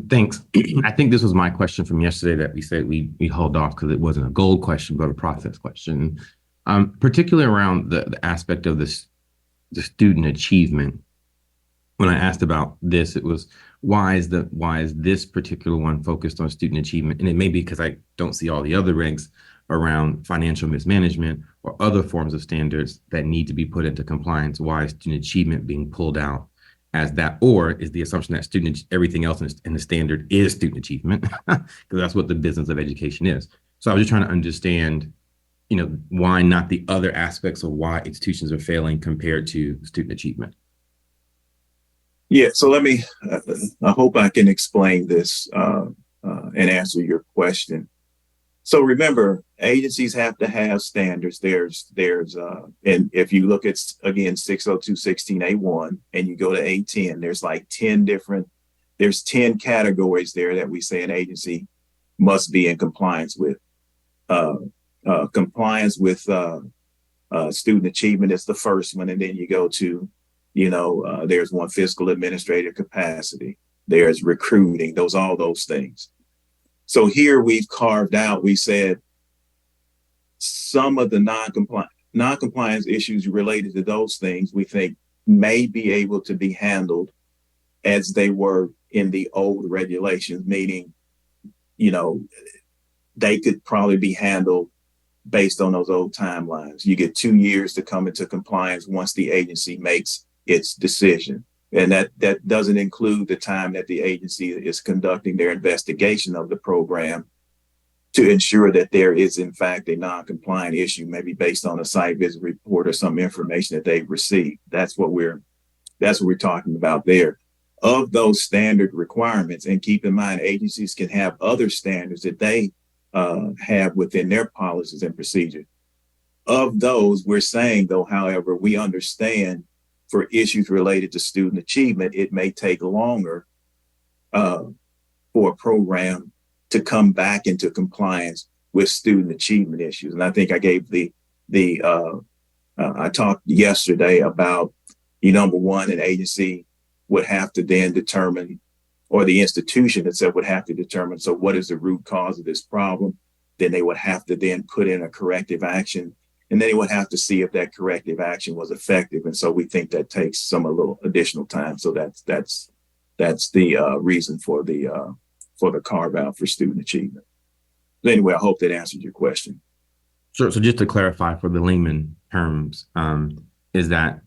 Thanks. I think this was my question from yesterday that we said we hold off because it wasn't a gold question, but a process question. Particularly around the aspect of this, the student achievement. When I asked about this, it was why is this particular one focused on student achievement? And it may be because I don't see all the other regs around financial mismanagement or other forms of standards that need to be put into compliance. Why is student achievement being pulled out as that, or is the assumption that everything else in the standard is student achievement? Because that's what the business of education is. So I was just trying to understand, why not the other aspects of why institutions are failing compared to student achievement. Yeah, so let me, I hope I can explain this and answer your question. So remember, agencies have to have standards. And if you look at, again, 602.16a1 and you go to A10, there's like 10 categories there that we say an agency must be in compliance with. Compliance with student achievement is the first one. And then you go to, there's one, fiscal administrative capacity. There's recruiting, all those things. So here we've carved out, we said some of the non-compliance issues related to those things we think may be able to be handled as they were in the old regulations, meaning, they could probably be handled based on those old timelines. You get 2 years to come into compliance once the agency makes its decision. And that doesn't include the time that the agency is conducting their investigation of the program to ensure that there is, in fact, a non-compliant issue, maybe based on a site visit report or some information that they've received. That's what we're talking about there. Of those standard requirements, and keep in mind, agencies can have other standards that they have within their policies and procedures. Of those, we're saying, though, however, we understand for issues related to student achievement, it may take longer for a program to come back into compliance with student achievement issues. And I think I gave I talked yesterday about, number one, an agency would have to then determine, or the institution itself would have to determine, so what is the root cause of this problem? Then they would have to then put in a corrective action. And then they would have to see if that corrective action was effective. And so we think that takes a little additional time. So that's the reason for the carve out for student achievement. But anyway, I hope that answered your question. Sure. So just to clarify for the layman terms, is that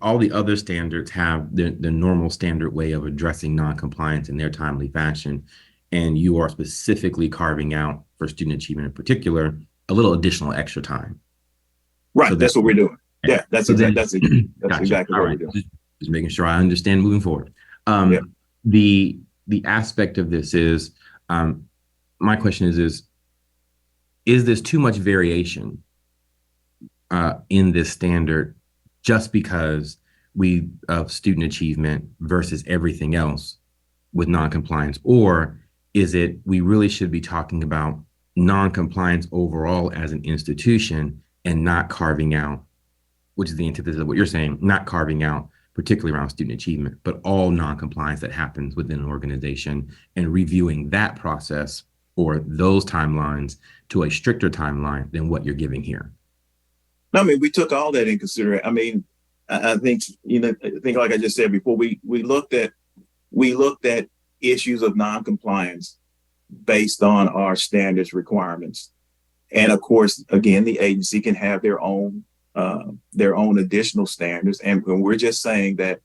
all the other standards have the normal standard way of addressing non-compliance in their timely fashion. And you are specifically carving out for student achievement in particular, a little additional extra time. Right. So that's what we're doing. Yeah, that's exactly gotcha. What we're doing. Just making sure I understand moving forward. Yeah. The aspect of this is, my question is this too much variation in this standard just because of student achievement versus everything else with non-compliance? Or is it we really should be talking about non-compliance overall as an institution and not carving out, which is the antithesis of what you're saying, not carving out particularly around student achievement, but all non-compliance that happens within an organization and reviewing that process or those timelines to a stricter timeline than what you're giving here? I mean, we took all that in consideration. I mean, I think, like I just said before, we looked at issues of non-compliance based on our standards requirements. And of course, again, the agency can have their own additional standards. And we're just saying that,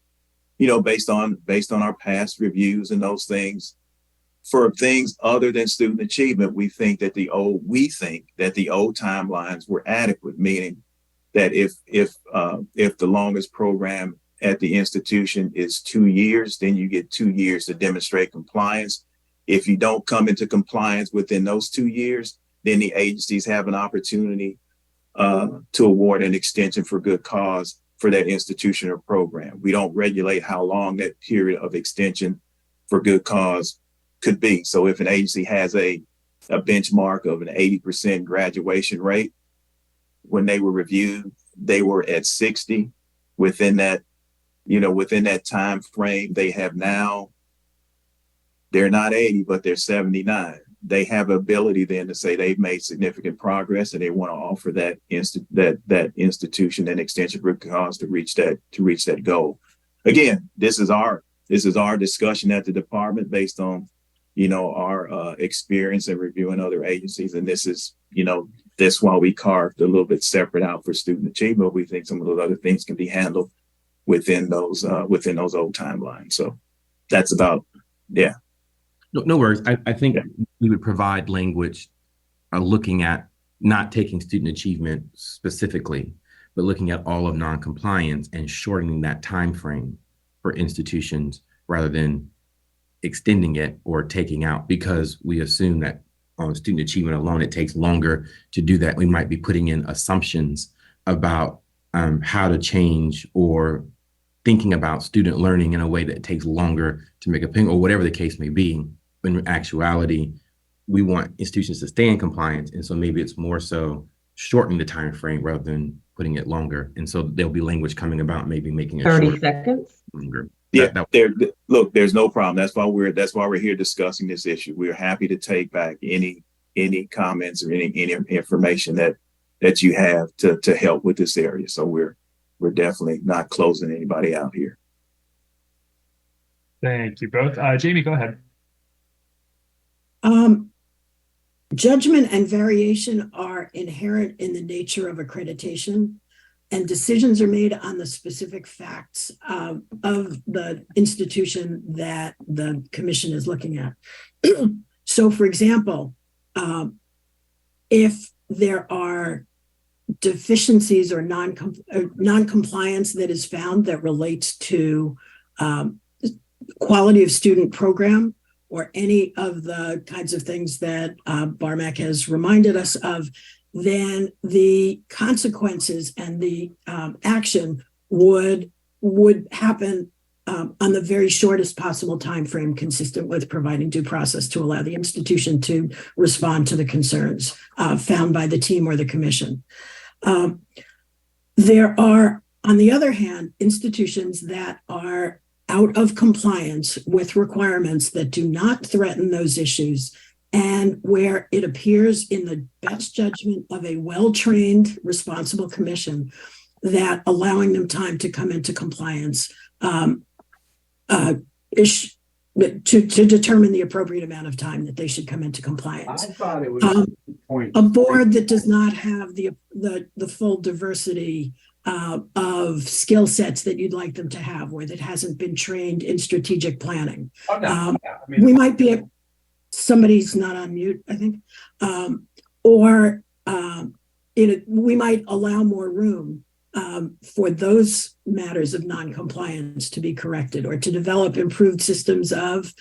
based on our past reviews and those things, for things other than student achievement, we think that the old timelines were adequate, meaning that if the longest program at the institution is 2 years, then you get 2 years to demonstrate compliance. If you don't come into compliance within those 2 years, then the agencies have an opportunity to award an extension for good cause for that institution or program. We don't regulate how long that period of extension for good cause could be. So if an agency has a benchmark of an 80% graduation rate, when they were reviewed, they were at 60. within that, within that time frame, they have now, they're not 80, but they're 79. They have ability then to say they've made significant progress and they want to offer that institution an extension root cause to reach that goal. Again, this is our discussion at the department based on, our experience in reviewing other agencies. And this is, that's why we carved a little bit separate out for student achievement. We think some of those other things can be handled within those old timelines. So that's about, yeah. No worries. I think we would provide language looking at not taking student achievement specifically, but looking at all of noncompliance and shortening that time frame for institutions rather than extending it or taking out, because we assume that on student achievement alone, it takes longer to do that. We might be putting in assumptions about how to change or thinking about student learning in a way that takes longer to make a ping or whatever the case may be. In actuality, we want institutions to stay in compliance. And so maybe it's more so shortening the time frame rather than putting it longer. And so there'll be language coming about maybe making it 30 seconds. Longer. Yeah, look, there's no problem. That's why we're here discussing this issue. We're happy to take back any comments or any information that you have to help with this area. So we're definitely not closing anybody out here. Thank you both. Jamie, go ahead. Judgment and variation are inherent in the nature of accreditation, and decisions are made on the specific facts of the institution that the commission is looking at. So, for example, if there are deficiencies or non-compliance that is found that relates to quality of student program, or any of the kinds of things that Barmac has reminded us of, then the consequences and the action would happen on the very shortest possible time frame, consistent with providing due process to allow the institution to respond to the concerns found by the team or the commission. There are, on the other hand, institutions that are out of compliance with requirements that do not threaten those issues, and where it appears in the best judgment of a well-trained, responsible commission that allowing them time to come into compliance to determine the appropriate amount of time that they should come into compliance. I thought it was a board that does not have the full diversity of skill sets that you'd like them to have, or that hasn't been trained in strategic planning. We might be somebody's not on mute, I think, we might allow more room for those matters of non-compliance to be corrected, or to develop improved systems of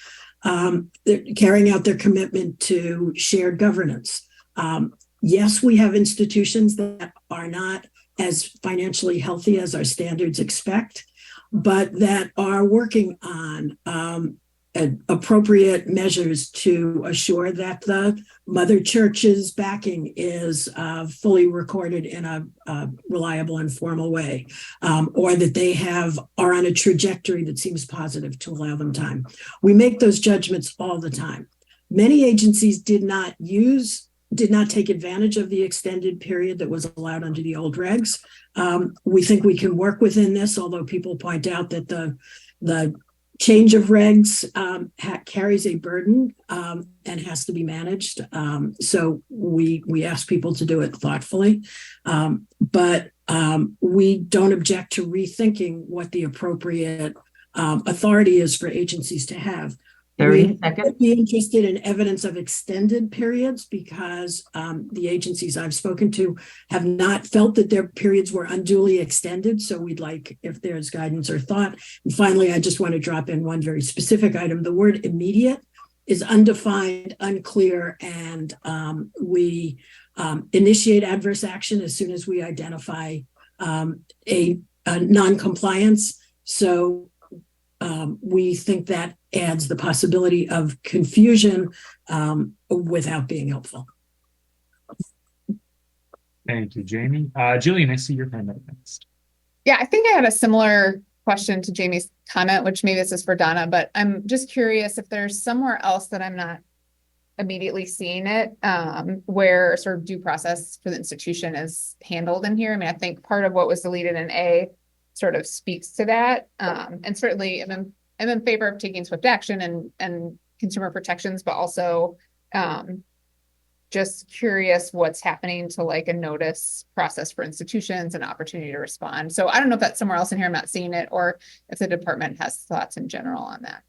carrying out their commitment to shared governance. Yes, we have institutions that are not as financially healthy as our standards expect, but that are working on appropriate measures to assure that the Mother Church's backing is fully recorded in a reliable and formal way, or that they are on a trajectory that seems positive to allow them time. We make those judgments all the time. Many agencies did not take advantage of the extended period that was allowed under the old regs. We think we can work within this, although people point out that the change of regs carries a burden and has to be managed. So we ask people to do it thoughtfully, but we don't object to rethinking what the appropriate authority is for agencies to have. 30 seconds. I'd be interested in evidence of extended periods, because the agencies I've spoken to have not felt that their periods were unduly extended. So we'd like if there's guidance or thought. And finally, I just want to drop in one very specific item. The word immediate is undefined, unclear, and we initiate adverse action as soon as we identify a non-compliance. So we think that adds the possibility of confusion without being helpful. Thank you, Jamie. Jillian, I see your hand up next. Yeah, I think I had a similar question to Jamie's comment, which maybe this is for Donna, but I'm just curious if there's somewhere else that I'm not immediately seeing it, where sort of due process for the institution is handled in here. I mean, I think part of what was deleted in A sort of speaks to that. And certainly I'm in favor of taking swift action and consumer protections, but also just curious what's happening to like a notice process for institutions and opportunity to respond. So I don't know if that's somewhere else in here, I'm not seeing it, or if the department has thoughts in general on that.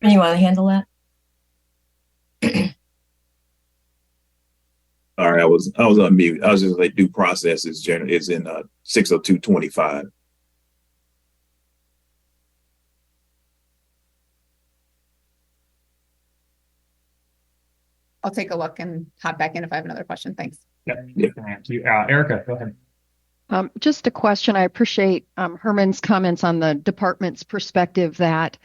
You want to handle that? All right, I was on mute. I was just like due process is in 60225. I'll take a look and hop back in if I have another question. Thanks. Yeah. Thank you. Erica, go ahead. Just a question. I appreciate Herman's comments on the department's perspective that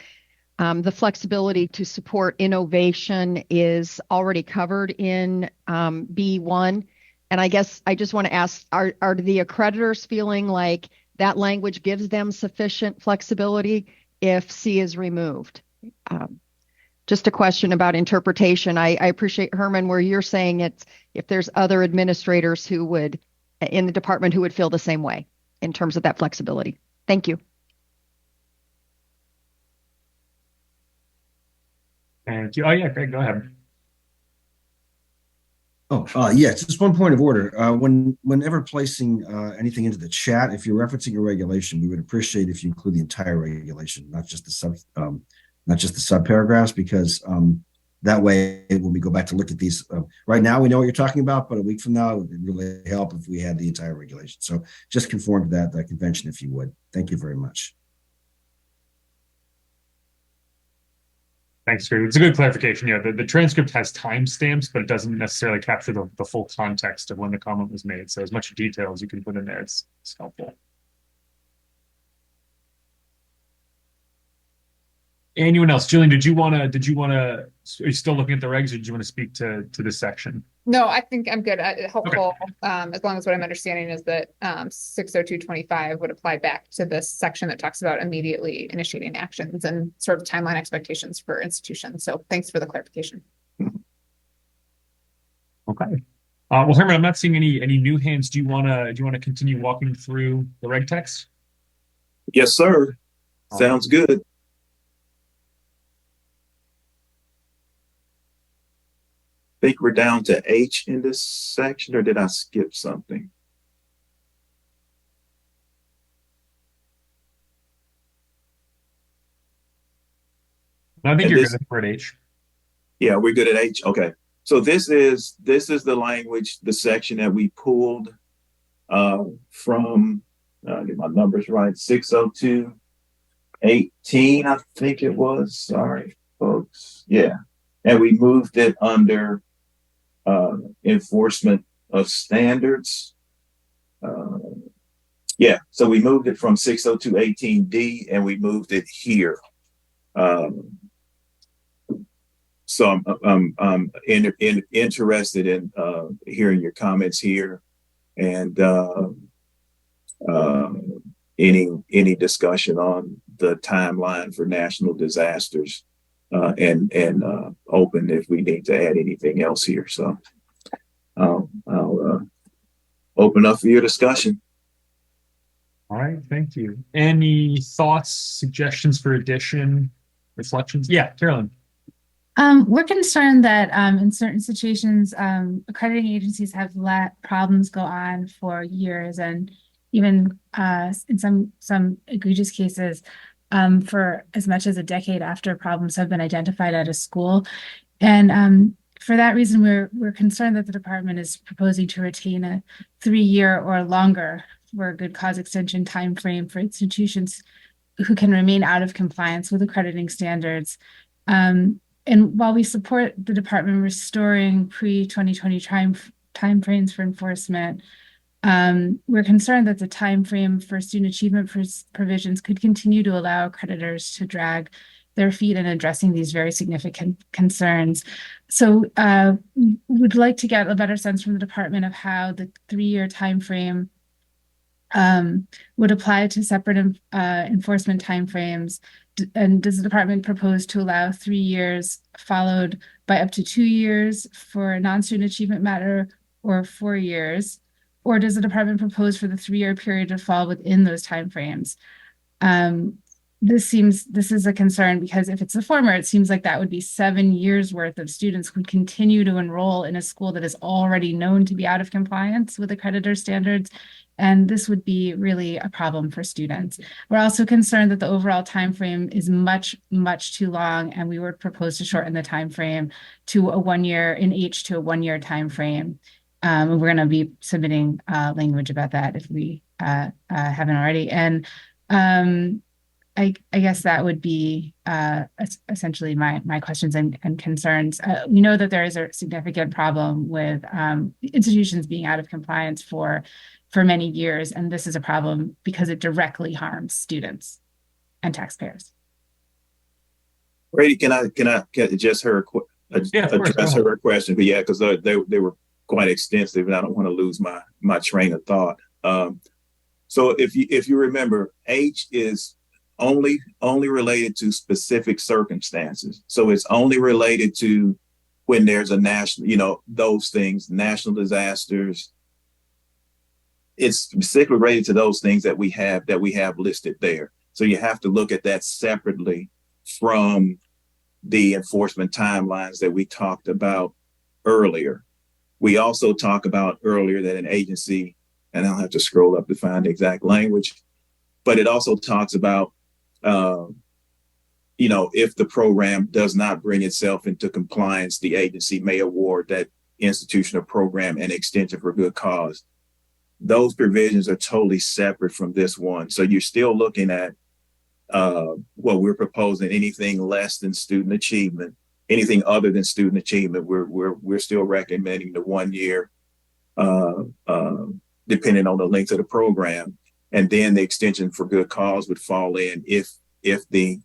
the flexibility to support innovation is already covered in B1. And I guess I just want to ask, are the accreditors feeling like that language gives them sufficient flexibility if C is removed? Just a question about interpretation. I appreciate, Herman, where you're saying it's if there's other administrators who would in the department who would feel the same way in terms of that flexibility. Thank you. Thank you. Oh yeah, Greg, go ahead. Yeah, just one point of order. Whenever placing anything into the chat, if you're referencing a regulation, we would appreciate if you include the entire regulation, not just the sub paragraphs, because that way, when we go back to look at these, right now we know what you're talking about, but a week from now, it would really help if we had the entire regulation. So just conform to that convention if you would. Thank you very much. Thanks, Greg. It's a good clarification. Yeah, the transcript has timestamps, but it doesn't necessarily capture the full context of when the comment was made. So as much detail as you can put in there, it's helpful. Anyone else? Jillian, did you want to, are you still looking at the regs, or did you want to speak to this section? No, I think I'm good. Helpful, okay. As long as what I'm understanding is that 60225 would apply back to this section that talks about immediately initiating actions and sort of timeline expectations for institutions. So thanks for the clarification. Okay. Well, Herman, I'm not seeing any new hands. Do you want to continue walking through the reg text? Yes, sir. Sounds good. I think we're down to H in this section, or did I skip something? I think you're good for H. Yeah, we're good at H. Okay. So this is the language, the section that we pulled from get my numbers right, 602.18, I think it was. Sorry, folks. Yeah. And we moved it under enforcement of standards. Yeah, so we moved it from 602.18D and we moved it here. So I'm interested in hearing your comments here, and any discussion on the timeline for national disasters. And open if we need to add anything else here. So I'll open up for your discussion. All right, thank you. Any thoughts, suggestions for addition, reflections? Yeah, Carolyn. We're concerned that in certain situations, accrediting agencies have let problems go on for years, and even in some egregious cases, for as much as a decade after problems have been identified at a school. And for that reason, we're concerned that the department is proposing to retain a 3-year or longer for a good cause extension timeframe for institutions who can remain out of compliance with accrediting standards. And while we support the department restoring pre-2020 timeframes for enforcement, we're concerned that the time frame for student achievement provisions could continue to allow accreditors to drag their feet in addressing these very significant concerns. So would like to get a better sense from the department of how the 3-year timeframe would apply to separate enforcement timeframes. And does the department propose to allow 3 years followed by up to 2 years for a non-student achievement matter, or 4 years? Or does the department propose for the 3-year period to fall within those timeframes? This is a concern, because if it's the former, it seems like that would be 7 years worth of students who continue to enroll in a school that is already known to be out of compliance with accreditor standards. And this would be really a problem for students. We're also concerned that the overall time frame is much, much too long, and we would propose to shorten the time frame to a 1 year in each to a 1 year time frame. We're going to be submitting language about that if we haven't already. And I guess that would be essentially my questions and concerns. We know that there is a significant problem with institutions being out of compliance for many years, and this is a problem because it directly harms students and taxpayers. Brady, can I address her question? But yeah, because they were quite extensive, and I don't want to lose my train of thought. So if you remember, H is only related to specific circumstances. So it's only related to when there's a national, those things, national disasters. It's specifically related to those things that we have listed there. So you have to look at that separately from the enforcement timelines that we talked about earlier. We also talked about earlier that an agency, and I'll have to scroll up to find the exact language, but it also talks about, if the program does not bring itself into compliance, the agency may award that institution or program an extension for good cause. Those provisions are totally separate from this one. So you're still looking at what we're proposing, anything less than student achievement, anything other than student achievement. We're still recommending the 1 year, depending on the length of the program. And then the extension for good cause would fall in if the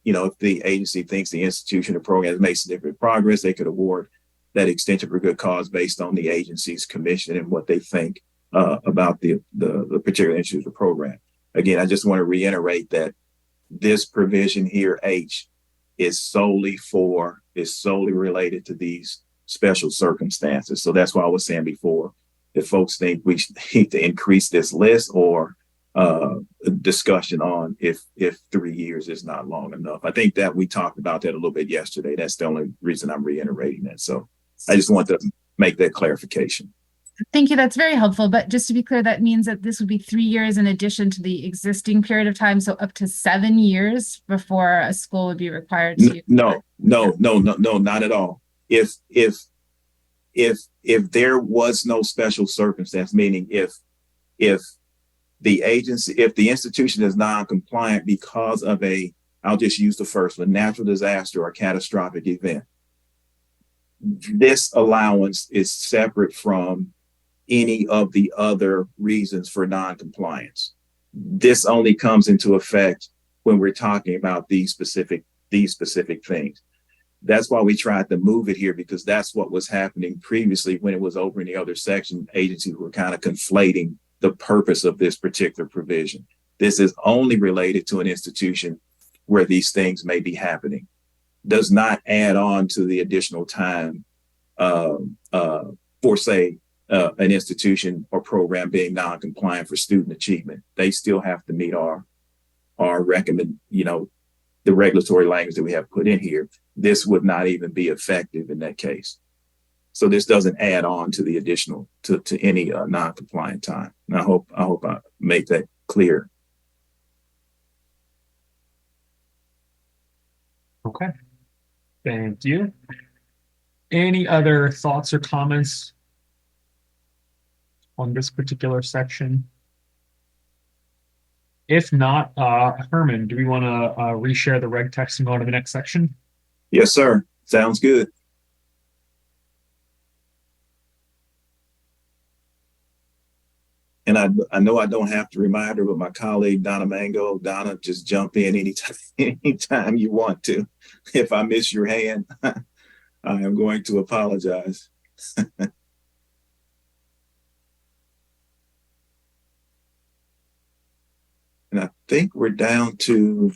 agency thinks the institution or program has made significant progress, they could award that extension for good cause based on the agency's commission and what they think about the particular institution or program. Again, I just want to reiterate that this provision here, H, is solely related to these special circumstances. So that's why I was saying before, if folks think we need to increase this list or discussion on if 3 years is not long enough. I think that we talked about that a little bit yesterday. That's the only reason I'm reiterating that. So I just want to make that clarification. Thank you. That's very helpful. But just to be clear, that means that this would be 3 years in addition to the existing period of time. So up to 7 years before a school would be required to. No, not at all. If there was no special circumstance, meaning if the institution is non-compliant because of I'll just use the first one, natural disaster or catastrophic event, this allowance is separate from any of the other reasons for non-compliance. This only comes into effect when we're talking about these specific things. That's why we tried to move it here, because that's what was happening previously when it was over in the other section. Agencies were kind of conflating the purpose of this particular provision. This is only related to an institution where these things may be happening. Does not add on to the additional time for, say, an institution or program being non-compliant for student achievement. They still have to meet our recommend, the regulatory language that we have put in here. This would not even be effective in that case. So this doesn't add on to the additional to any non-compliant time. And I hope I make that clear. Okay. Thank you. Any other thoughts or comments on this particular section? If not, Herman, do we want to reshare the reg text and go on to the next section? Yes, sir. Sounds good. And I know I don't have to remind her, but my colleague, Donna Mango, Donna, just jump in anytime you want to. If I miss your hand, I am going to apologize. think we're down to,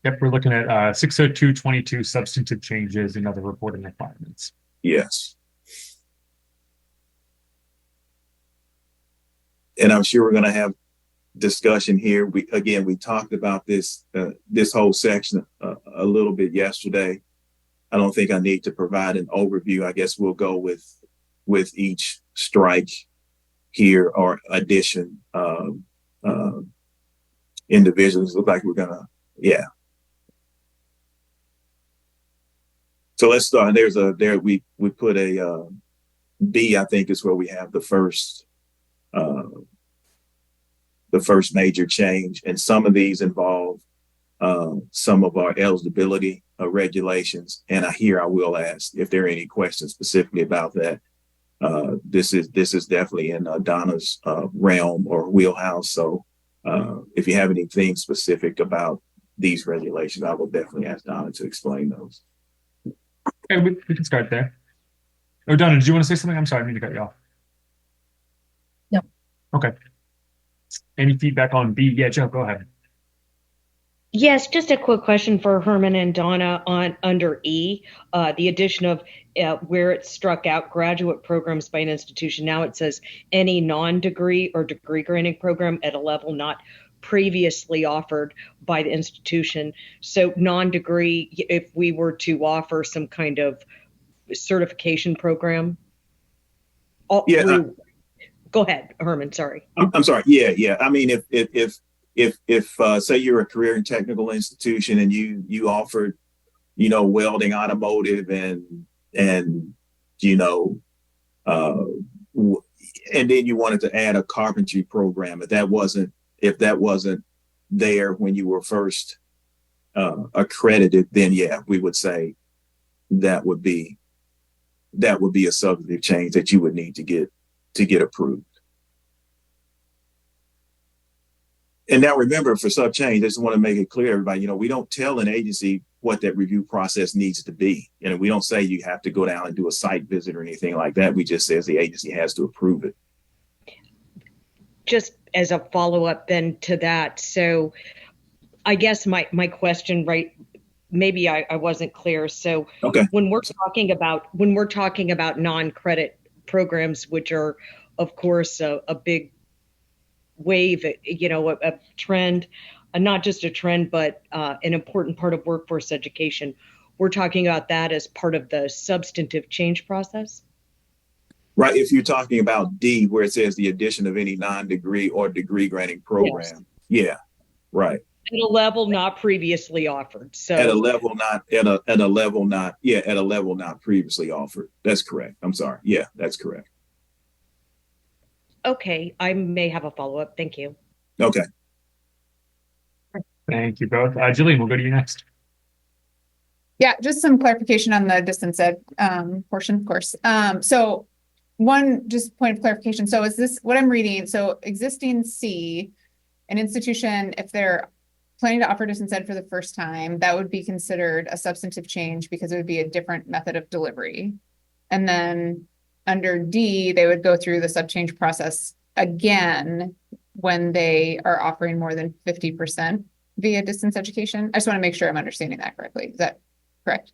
Yep, we're looking at 602.22 substantive changes and other reporting requirements. yes. And I'm sure we're going to have discussion here. We talked about this this whole section a little bit yesterday. I don't think I need to provide an overview. I guess we'll go with each strike here or addition individuals. Look like we're gonna, yeah. So let's start. We put a B, I think is where we have the first major change, and some of these involve some of our eligibility regulations. And I will ask if there are any questions specifically about that. This is definitely in Donna's realm or wheelhouse. So if you have anything specific about these regulations, I will definitely ask Donna to explain those. Okay, we can start there. Oh, Donna, did you want to say something? I'm sorry, I need to cut you off. No. Okay. Any feedback on B? Yeah, Joe, go ahead. Yes, just a quick question for Herman and Donna on under E, the addition of where it struck out graduate programs by an institution. Now it says any non-degree or degree granting program at a level not previously offered by the institution. So non-degree, if we were to offer some kind of certification program. Yeah. Go ahead, Herman. Sorry. I'm sorry. Yeah. I mean, if say you're a career and technical institution and you offered, welding, automotive, and and then you wanted to add a carpentry program, if that wasn't there when you were first accredited, then yeah, we would say that would be a substantive change that you would need to get approved. And now remember, for sub change, I just want to make it clear, everybody, we don't tell an agency what that review process needs to be. We don't say you have to go down and do a site visit or anything like that. We just says the agency has to approve it. Just as a follow-up then to that. So I guess my question, right, maybe I wasn't clear. So okay. when we're talking about non-credit programs, which are of course a big wave, a trend, not just a trend, but an important part of workforce education. We're talking about that as part of the substantive change process? Right. If you're talking about D, where it says the addition of any non-degree or degree granting program. Yes. Yeah. Right. At a level not previously offered. So at a level not previously offered. That's correct. I'm sorry. Yeah, that's correct. Okay. I may have a follow-up. Thank you. Okay. Thank you both. Jillian, we'll go to you next. Yeah, just some clarification on the distance ed portion, of course. So one just point of clarification. So is this what I'm reading? So existing C, an institution, if they're planning to offer distance ed for the first time, that would be considered a substantive change because it would be a different method of delivery. And then under D, they would go through the sub change process again when they are offering more than 50% via distance education. I just want to make sure I'm understanding that correctly. Is that correct?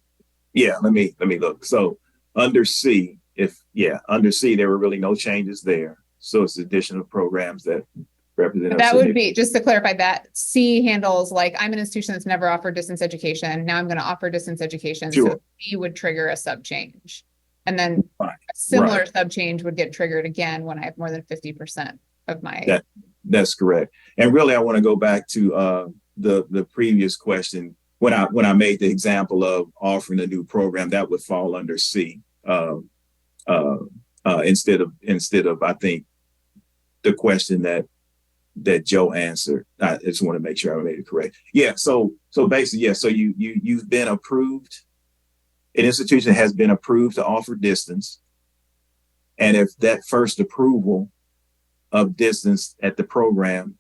Yeah, let me look. So under C, under C, there were really no changes there. So it's additional programs that represent. That would be, just to clarify, that C handles like I'm an institution that's never offered distance education. Now I'm going to offer distance education. Sure. So C would trigger a sub change. And then a similar sub change would get triggered again when I have more than 50% of my. That's correct. And really, I want to go back to the previous question. When I made the example of offering a new program, that would fall under C. Instead of I think the question that Joe answered. I just want to make sure I made it correct. Yeah. So basically, yeah. So you've been approved. An institution has been approved to offer distance, and if that first approval of distance at the program,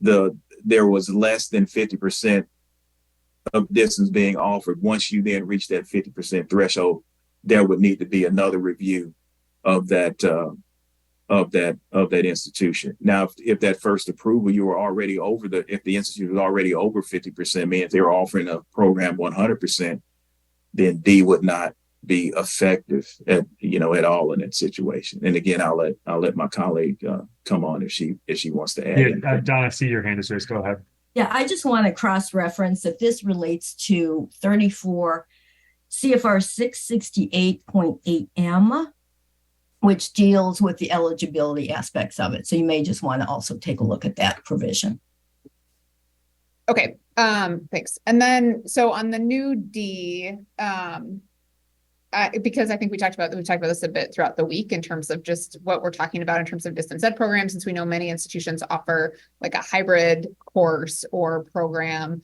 there was less than 50% of distance being offered. Once you then reach that 50% threshold, there would need to be another review of that of that institution. Now, if that first approval, you were already over if the institute was already over 50%, I mean, if they were offering a program 100%, then D would not be effective at all in that situation. And again, I'll let my colleague come on if she wants to add. Yeah, Donna, I see your hand is raised. Go ahead. Yeah, I just want to cross-reference that this relates to 34 CFR 668.8M, which deals with the eligibility aspects of it. So you may just want to also take a look at that provision. Okay, thanks. And then, so on the new D, because I think we talked about this a bit throughout the week in terms of just what we're talking about in terms of distance ed programs, since we know many institutions offer like a hybrid course or program,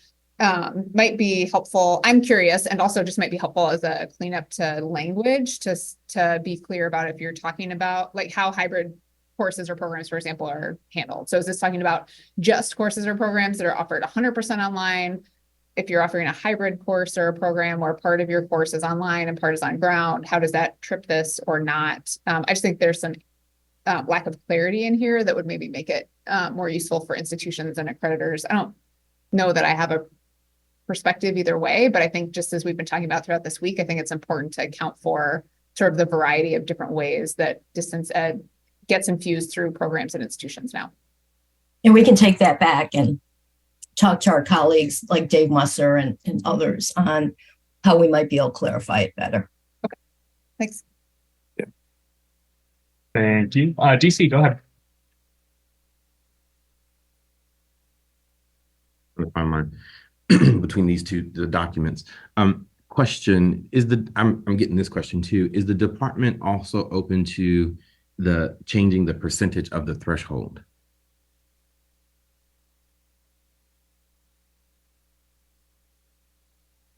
might be helpful. I'm curious, and also just might be helpful as a cleanup to language to be clear about if you're talking about like how hybrid courses or programs, for example, are handled. So is this talking about just courses or programs that are offered 100% online? If you're offering a hybrid course or a program where part of your course is online and part is on ground, how does that trip this or not? I just think there's some lack of clarity in here that would maybe make it more useful for institutions and accreditors. I don't know that I have a perspective either way, but I think just as we've been talking about throughout this week, I think it's important to account for sort of the variety of different ways that distance ed gets infused through programs and institutions now. And we can take that back and talk to our colleagues like Dave Musser and others on how we might be able to clarify it better. Okay, thanks. Yeah. Thank you. DC, go ahead. Online between these two documents. Question is I'm getting this question too. Is the department also open to the changing the percentage of the threshold?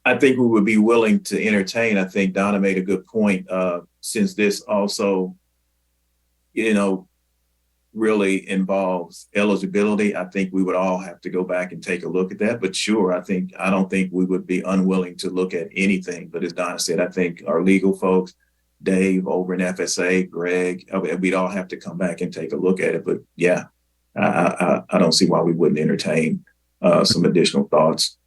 I think we would be willing to entertain. I think Donna made a good point. Since this also, really involves eligibility, I think we would all have to go back and take a look at that. But sure, I don't think we would be unwilling to look at anything. But as Donna said, I think our legal folks, Dave over in FSA, Greg, we'd all have to come back and take a look at it. But yeah, I don't see why we wouldn't entertain some additional thoughts.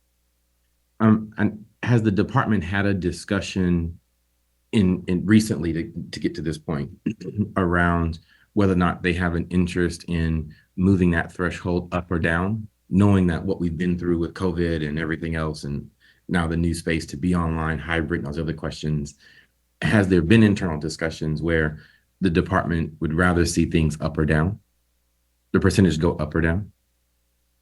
And has the department had a discussion in recently to get to this point around whether or not they have an interest in moving that threshold up or down, knowing that what we've been through with COVID and everything else, and now the new space to be online, hybrid, and those other questions, has there been internal discussions where the department would rather see things up or down, the percentage go up or down?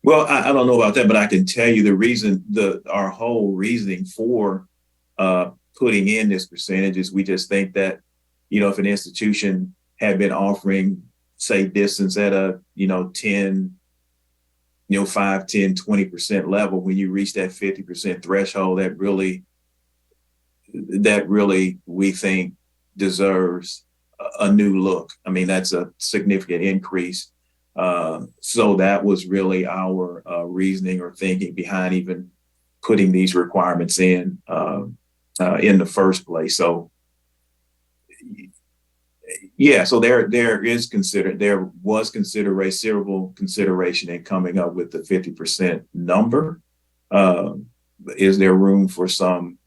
Well, I don't know about that, but I can tell you the reason, our whole reasoning for putting in this percentage is we just think that, if an institution had been offering, say, distance at a, 10, 5, 10, 20% level, when you reach that 50% threshold, that really, we think deserves a new look. I mean, that's a significant increase. So that was really our reasoning or thinking behind even putting these requirements in the first place. So yeah, so there was considerable consideration in coming up with the 50% number. Is there room for some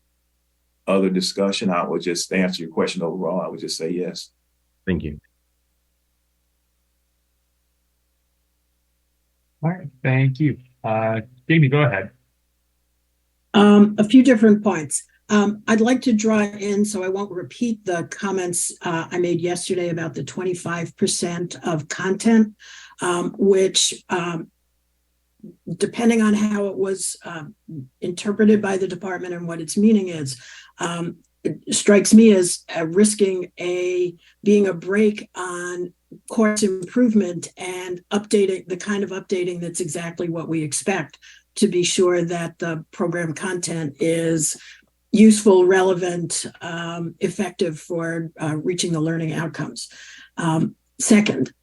other discussion? I would just answer your question overall. I would just say yes. Thank you. All right, thank you. Jamie, go ahead. A few different points. I'd like to draw in, so I won't repeat the comments I made yesterday about the 25% of content, which, depending on how it was interpreted by the department and what its meaning is, it strikes me as risking being a break on course improvement and updating, the kind of updating that's exactly what we expect to be sure that the program content is useful, relevant, effective for reaching the learning outcomes. Second,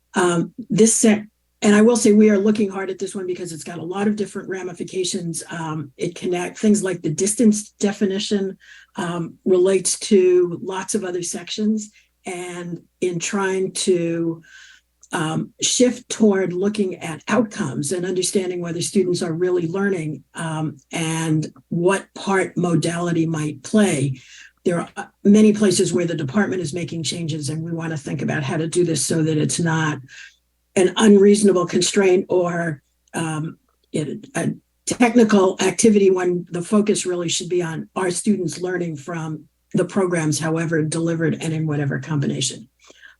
and I will say we are looking hard at this one because it's got a lot of different ramifications. It connects things like the distance definition relates to lots of other sections. And in trying to shift toward looking at outcomes and understanding whether students are really learning and what part modality might play. There are many places where the department is making changes, and we want to think about how to do this so that it's not an unreasonable constraint or a technical activity when the focus really should be on our students learning from the programs, however delivered and in whatever combination.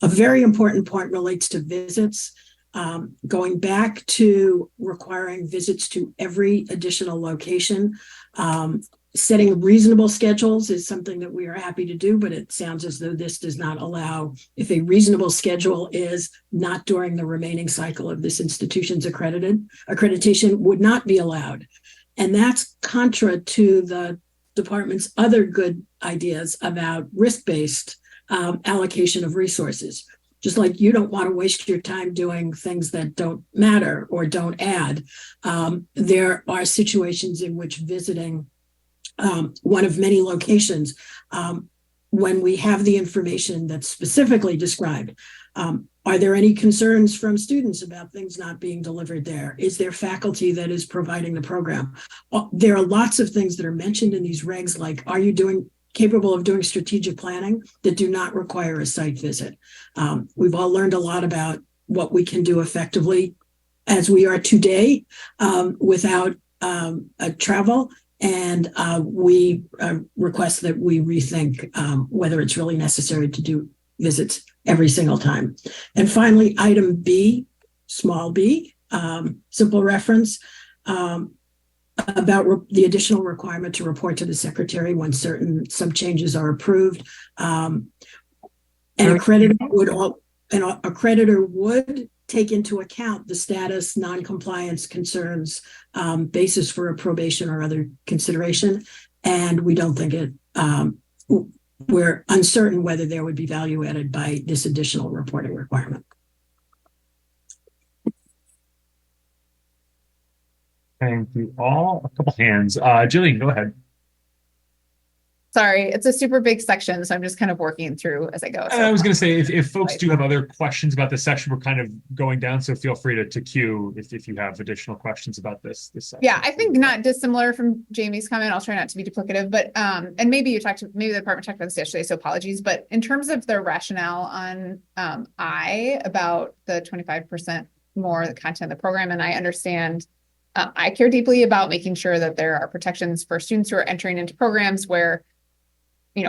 A very important point relates to visits. Going back to requiring visits to every additional location. Setting reasonable schedules is something that we are happy to do, but it sounds as though this does not allow, if a reasonable schedule is not during the remaining cycle of this institution's accreditation would not be allowed. And that's contra to the department's other good ideas about risk-based allocation of resources. Just like you don't want to waste your time doing things that don't matter or don't add. There are situations in which visiting one of many locations, when we have the information that's specifically described, are there any concerns from students about things not being delivered there? Is there faculty that is providing the program? There are lots of things that are mentioned in these regs, like, are you capable of doing strategic planning, that do not require a site visit? We've all learned a lot about what we can do effectively as we are today without travel. And we request that we rethink whether it's really necessary to do visits every single time. And finally, item B, small b, simple reference about the additional requirement to report to the secretary when some changes are approved. An accreditor would take into account the status, non-compliance concerns, basis for a probation or other consideration. And we don't think we're uncertain whether there would be value added by this additional reporting requirement. Thank you all. A couple hands. Jillian, go ahead. Sorry, it's a super big section, so I'm just kind of working through as I go. So I was going to say, if folks do have other questions about this section, we're kind of going down, so feel free to queue if you have additional questions about this section. Yeah, I think not dissimilar from Jamie's comment. I'll try not to be duplicative, but and maybe the department talked about this yesterday, so apologies. But in terms of the rationale on about the 25% more the content of the program, and I understand. I care deeply about making sure that there are protections for students who are entering into programs where,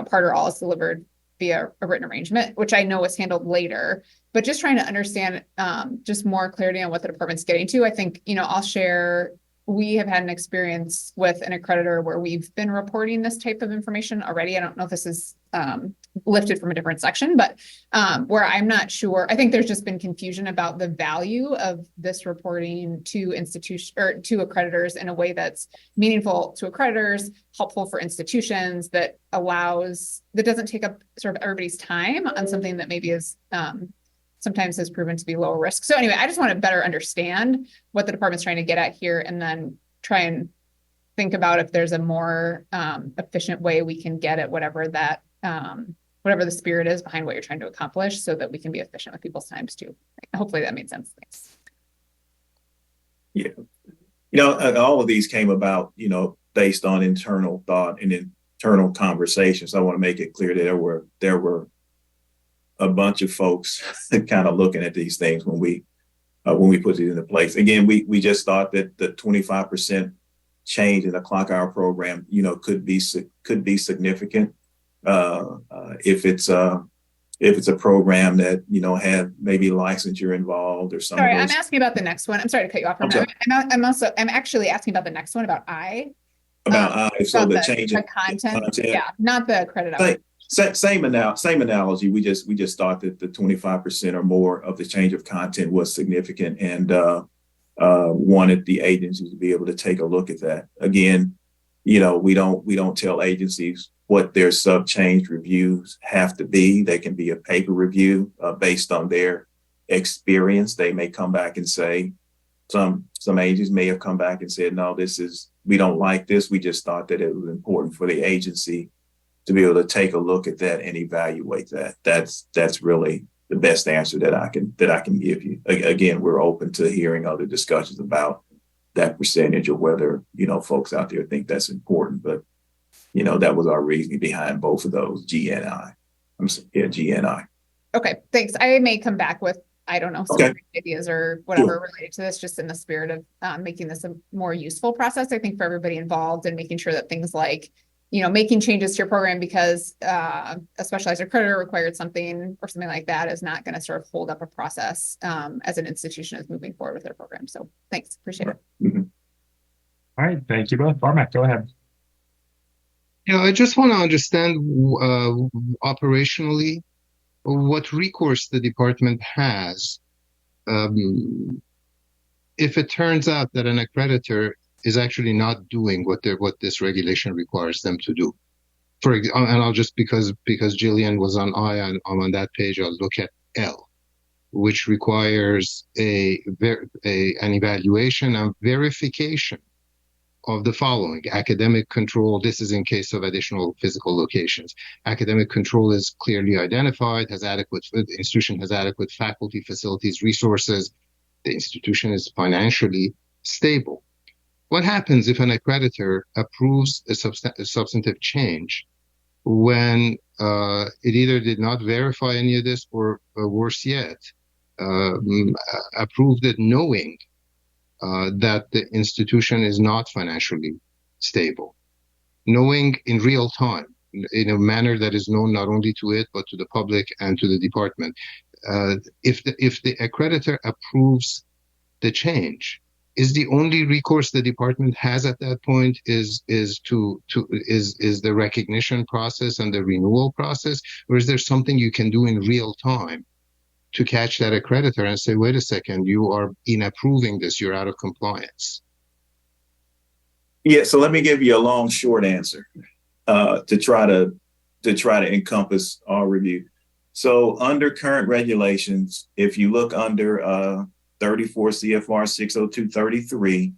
part or all is delivered via a written arrangement, which I know is handled later, but just trying to understand just more clarity on what the department's getting to. I think, I'll share, we have had an experience with an accreditor where we've been reporting this type of information already. I don't know if this is lifted from a different section, but where I'm not sure. I think there's just been confusion about the value of this reporting to institution or to accreditors in a way that's meaningful to accreditors, helpful for institutions, that doesn't take up sort of everybody's time on something that maybe is sometimes has proven to be lower risk. So anyway, I just want to better understand what the department's trying to get at here, and then try and think about if there's a more efficient way we can get at whatever the spirit is behind what you're trying to accomplish, so that we can be efficient with people's times too. Hopefully that made sense. Thanks. Yeah. All of these came about, based on internal thought and internal conversations. I want to make it clear that there were a bunch of folks kind of looking at these things when we put it into place. Again, we just thought that the 25% change in the clock hour program, could be significant. If it's a program that, had maybe licensure involved or something. Sorry, I'm asking about the next one. I'm sorry to cut you off. I'm actually asking about the next one about I. So the change in content. Yeah, not the credit hour. Same analogy. We just thought that the 25% or more of the change of content was significant, and wanted the agencies to be able to take a look at that. Again, we don't tell agencies what their sub-change reviews have to be. They can be a paper review based on their experience. They may come back and say, some agencies may have come back and said, no, we don't like this. We just thought that it was important for the agency to be able to take a look at that and evaluate that. That's really best answer that I can give you. Again, we're open to hearing other discussions about that percentage or whether, folks out there think that's important. But, that was our reasoning behind both of those, G and I. G and I. Okay, thanks. I may come back with, I don't know, some ideas or whatever related to this, just in the spirit of making this a more useful process, I think, for everybody involved, and making sure that things like, making changes to your program because a specialized accreditor required something or something like that is not going to sort of hold up a process as an institution is moving forward with their program. So thanks. Appreciate it. Mm-hmm. All right. Thank you both. Barmack, go ahead. I just want to understand operationally what recourse the department has if it turns out that an accreditor is actually not doing what this regulation requires them to do. And I'll just because Jillian was on I, I'm on that page. I'll look at L, which requires an evaluation and verification of the following: academic control. This is in case of additional physical locations. Academic control is clearly identified, the institution has adequate faculty, facilities, resources. The institution is financially stable. What happens if an accreditor approves a substantive change when it either did not verify any of this or worse yet, approved it knowing that the institution is not financially stable, knowing in real time, in a manner that is known not only to it, but to the public and to the department. If the accreditor approves the change, is the only recourse the department has at that point is the recognition process and the renewal process, or is there something you can do in real time to catch that accreditor and say, wait a second, you are in approving this, you're out of compliance? Yeah, so let me give you a long, short answer to try to encompass our review. So under current regulations, if you look under 34 CFR 602.33,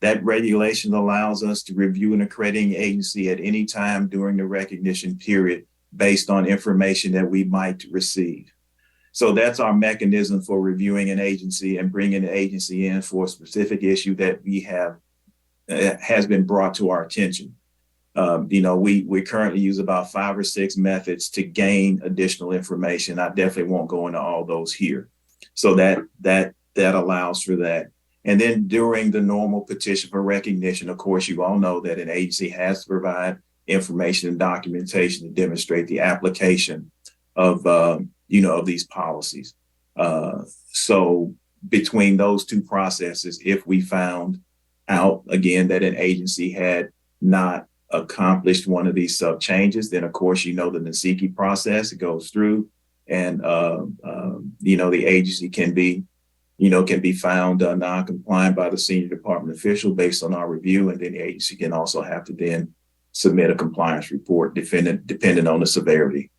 that regulation allows us to review an accrediting agency at any time during the recognition period based on information that we might receive. So that's our mechanism for reviewing an agency and bringing the agency in for a specific issue that we have has been brought to our attention. We currently use about 5 or 6 methods to gain additional information. I definitely won't go into all those here. So that allows for that. And then during the normal petition for recognition, of course, you all know that an agency has to provide information and documentation to demonstrate the application of these policies. So between those two processes, if we found out again that an agency had not accomplished one of these sub changes, then of course, the NSICI process, it goes through, and the agency can be found non-compliant by the senior department official based on our review, and then the agency can also have to then submit a compliance report depending on the severity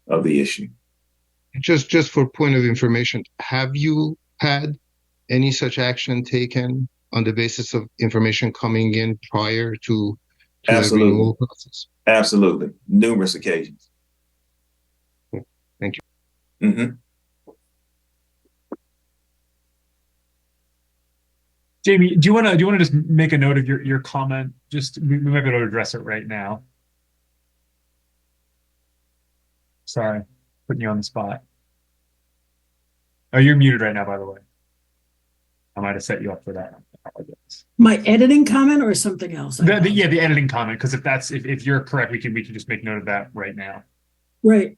of the issue. Just for point of information, have you had any such action taken on the basis of information coming in prior to the renewal process? Absolutely. Numerous occasions. Thank you. Mm-hmm. Jamie, do you want to just make a note of your comment? Just we might be able to address it right now. Sorry, putting you on the spot. Oh, you're muted right now, by the way. I might have set you up for that. I apologize. My editing comment or something else? The editing comment, because if you're correct, we can just make note of that right now. Right.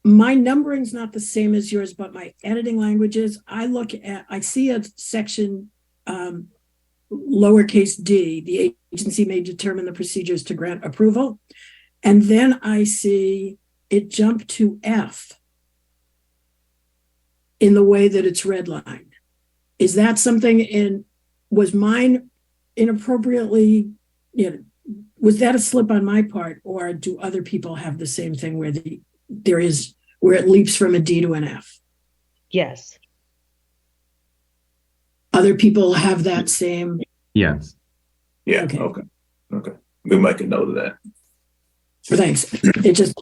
My numbering's not the same as yours, but my editing languages, I see a section lowercase d, the agency may determine the procedures to grant approval. And then I see it jump to F in the way that it's redlined. Is that something was mine inappropriately, was that a slip on my part, or do other people have the same thing where where it leaps from a D to an F? Yes. Other people have that same? Yes. Yeah. Okay. We make a note of that. Thanks. It just,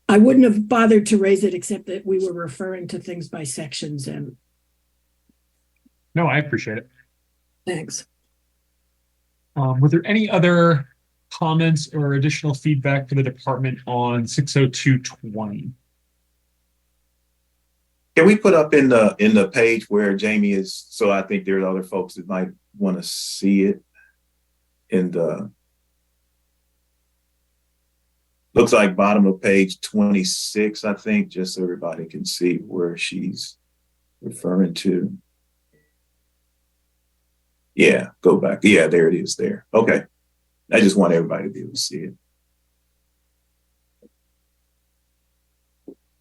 I wouldn't have bothered to raise it except that we were referring to things by sections and. No, I appreciate it. Thanks. Were there any other comments or additional feedback for the department on 60220? Can we put up in the page where Jamie is? So I think there's other folks that might want to see it. In the looks like bottom of page 26, I think, just so everybody can see where she's referring to. Yeah, go back. Yeah, there it is there. Okay. I just want everybody to be able to see it.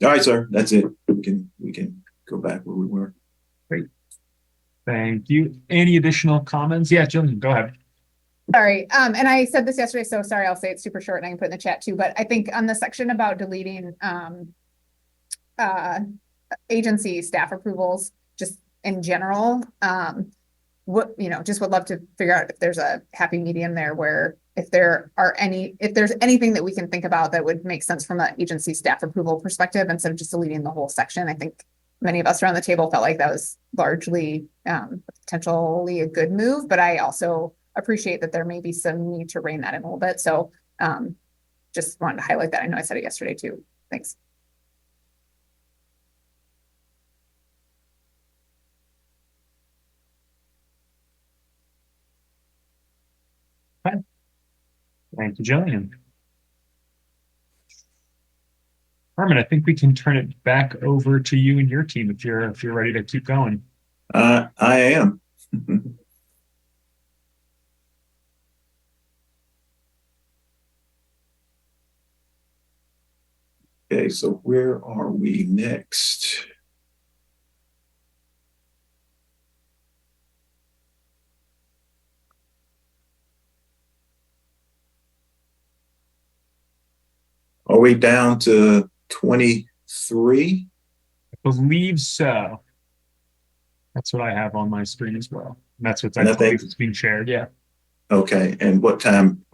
All right, sir. That's it. We can go back where we were. Great. Thank you. Any additional comments? Yeah, Jillian, go ahead. Sorry. And I said this yesterday, so sorry, I'll say it super short and I can put it in the chat too. But I think on the section about deleting agency staff approvals, just in general, just would love to figure out if there's a happy medium there where if there's anything that we can think about that would make sense from an agency staff approval perspective instead of just deleting the whole section. I think many of us around the table felt like that was largely potentially a good move, but I also appreciate that there may be some need to rein that in a little bit. So just wanted to highlight that. I know I said it yesterday too. Thanks. Okay. Thank you, Jillian. Herman, I think we can turn it back over to you and your team if you're ready to keep going. I am. Okay, so where are we next? Are we down to 23? I believe so. That's what I have on my screen as well. And that's what's it's being shared. Yeah. Okay. And what time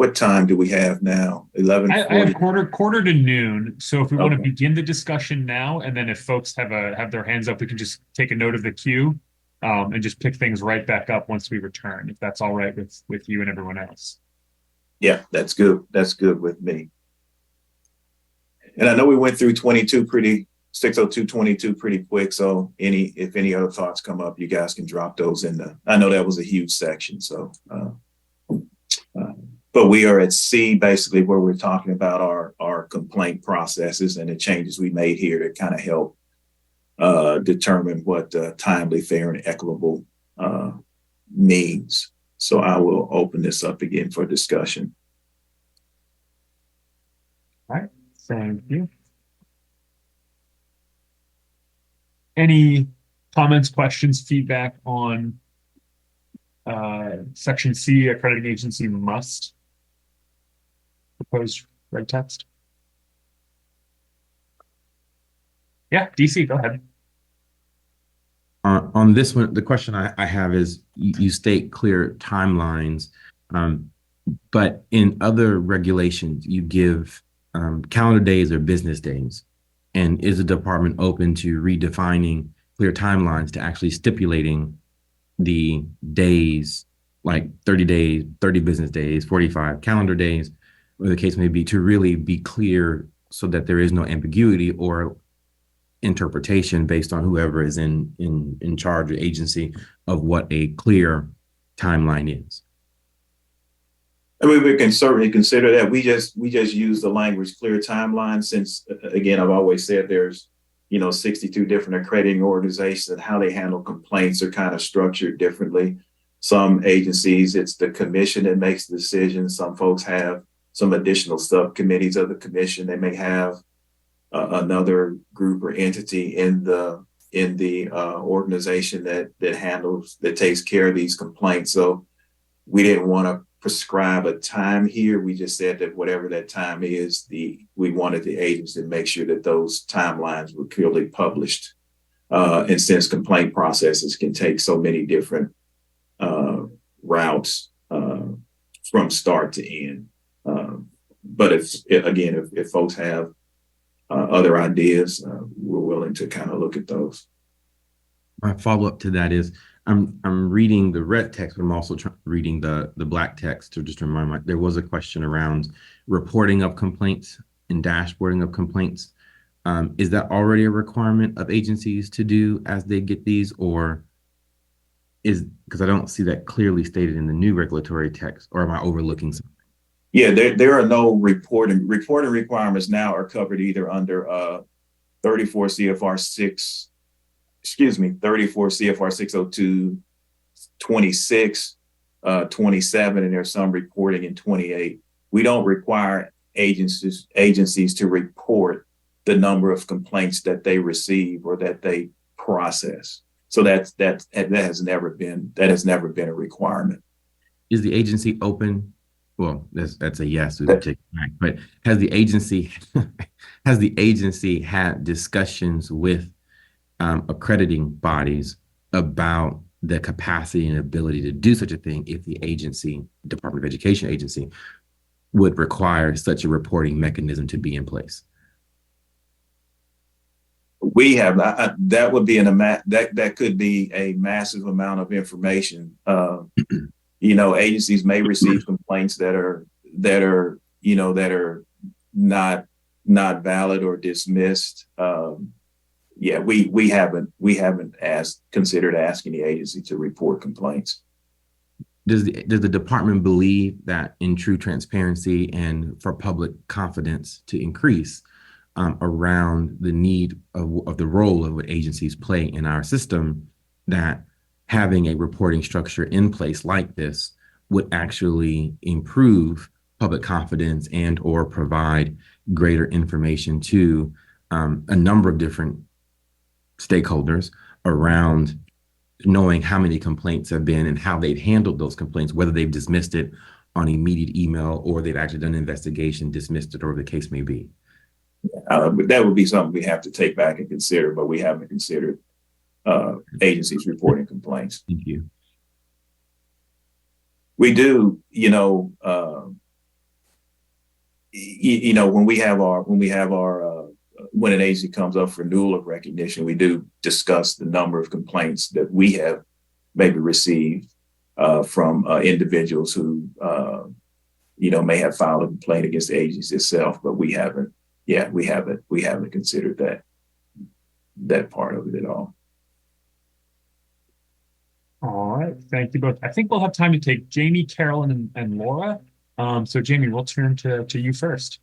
do we have now? 11:40? I have quarter to noon. So if we want to begin the discussion now, and then if folks have their hands up, we can just take a note of the queue and just pick things right back up once we return, if that's all right with you and everyone else. Yeah, that's good. That's good with me. And I know we went through 60222 pretty quick. So if any other thoughts come up, you guys can drop those in I know that was a huge section. So, but we are at C, basically where we're talking about our complaint processes and the changes we made here to kind of help determine what timely, fair, and equitable means. So I will open this up again for discussion. All right. Thank you. Any comments, questions, feedback on Section C, accrediting agency must propose red text? Yeah, DC, go ahead. On this one, the question I have is you state clear timelines, but in other regulations, you give calendar days or business days. And is the department open to redefining clear timelines to actually stipulating the days, like 30 days, 30 business days, 45 calendar days, or the case may be, to really be clear so that there is no ambiguity or interpretation based on whoever is in charge of agency of what a clear timeline is? I mean, we can certainly consider that. We just use the language clear timeline since, again, I've always said there's, 62 different accrediting organizations and how they handle complaints are kind of structured differently. Some agencies, it's the commission that makes the decision. Some folks have some additional subcommittees of the commission. They may have another group or entity in the organization that takes care of these complaints. So we didn't want to prescribe a time here. We just said that whatever that time is, we wanted the agency to make sure that those timelines were clearly published. And since complaint processes can take so many different routes from start to end. But if folks have other ideas, we're willing to kind of look at those. My follow-up to that is I'm reading the red text, but I'm also reading the black text to just remind me. There was a question around reporting of complaints and dashboarding of complaints. Is that already a requirement of agencies to do as they get these, or is, because I don't see that clearly stated in the new regulatory text, or am I overlooking something? Yeah, there are no reporting requirements now are covered either under 34 CFR 602, 26, 27, and there's some reporting in 28. We don't require agencies to report the number of complaints that they receive or that they process. So that has never been a requirement. Is the agency open? Well, that's a yes, but has the agency had discussions with accrediting bodies about the capacity and ability to do such a thing if the agency, Department of Education agency, would require such a reporting mechanism to be in place? We have that would be that could be a massive amount of information. Agencies may receive complaints that are not valid or dismissed. We haven't considered asking the agency to report complaints. Does the department believe that in true transparency and for public confidence to increase around the need of the role of what agencies play in our system, that having a reporting structure in place like this would actually improve public confidence and or provide greater information to a number of different stakeholders around knowing how many complaints have been and how they've handled those complaints, whether they've dismissed it on immediate email or they've actually done an investigation, dismissed it, or the case may be? That would be something we have to take back and consider, but we haven't considered agencies reporting complaints. Thank you. We do, when an agency comes up for renewal of recognition, we do discuss the number of complaints that we have maybe received from individuals who, may have filed a complaint against the agency itself, but we haven't considered that part of it at all. All right, thank you both. I think we'll have time to take Jamie, Carolyn, and Laura. So Jamie, we'll turn to you first.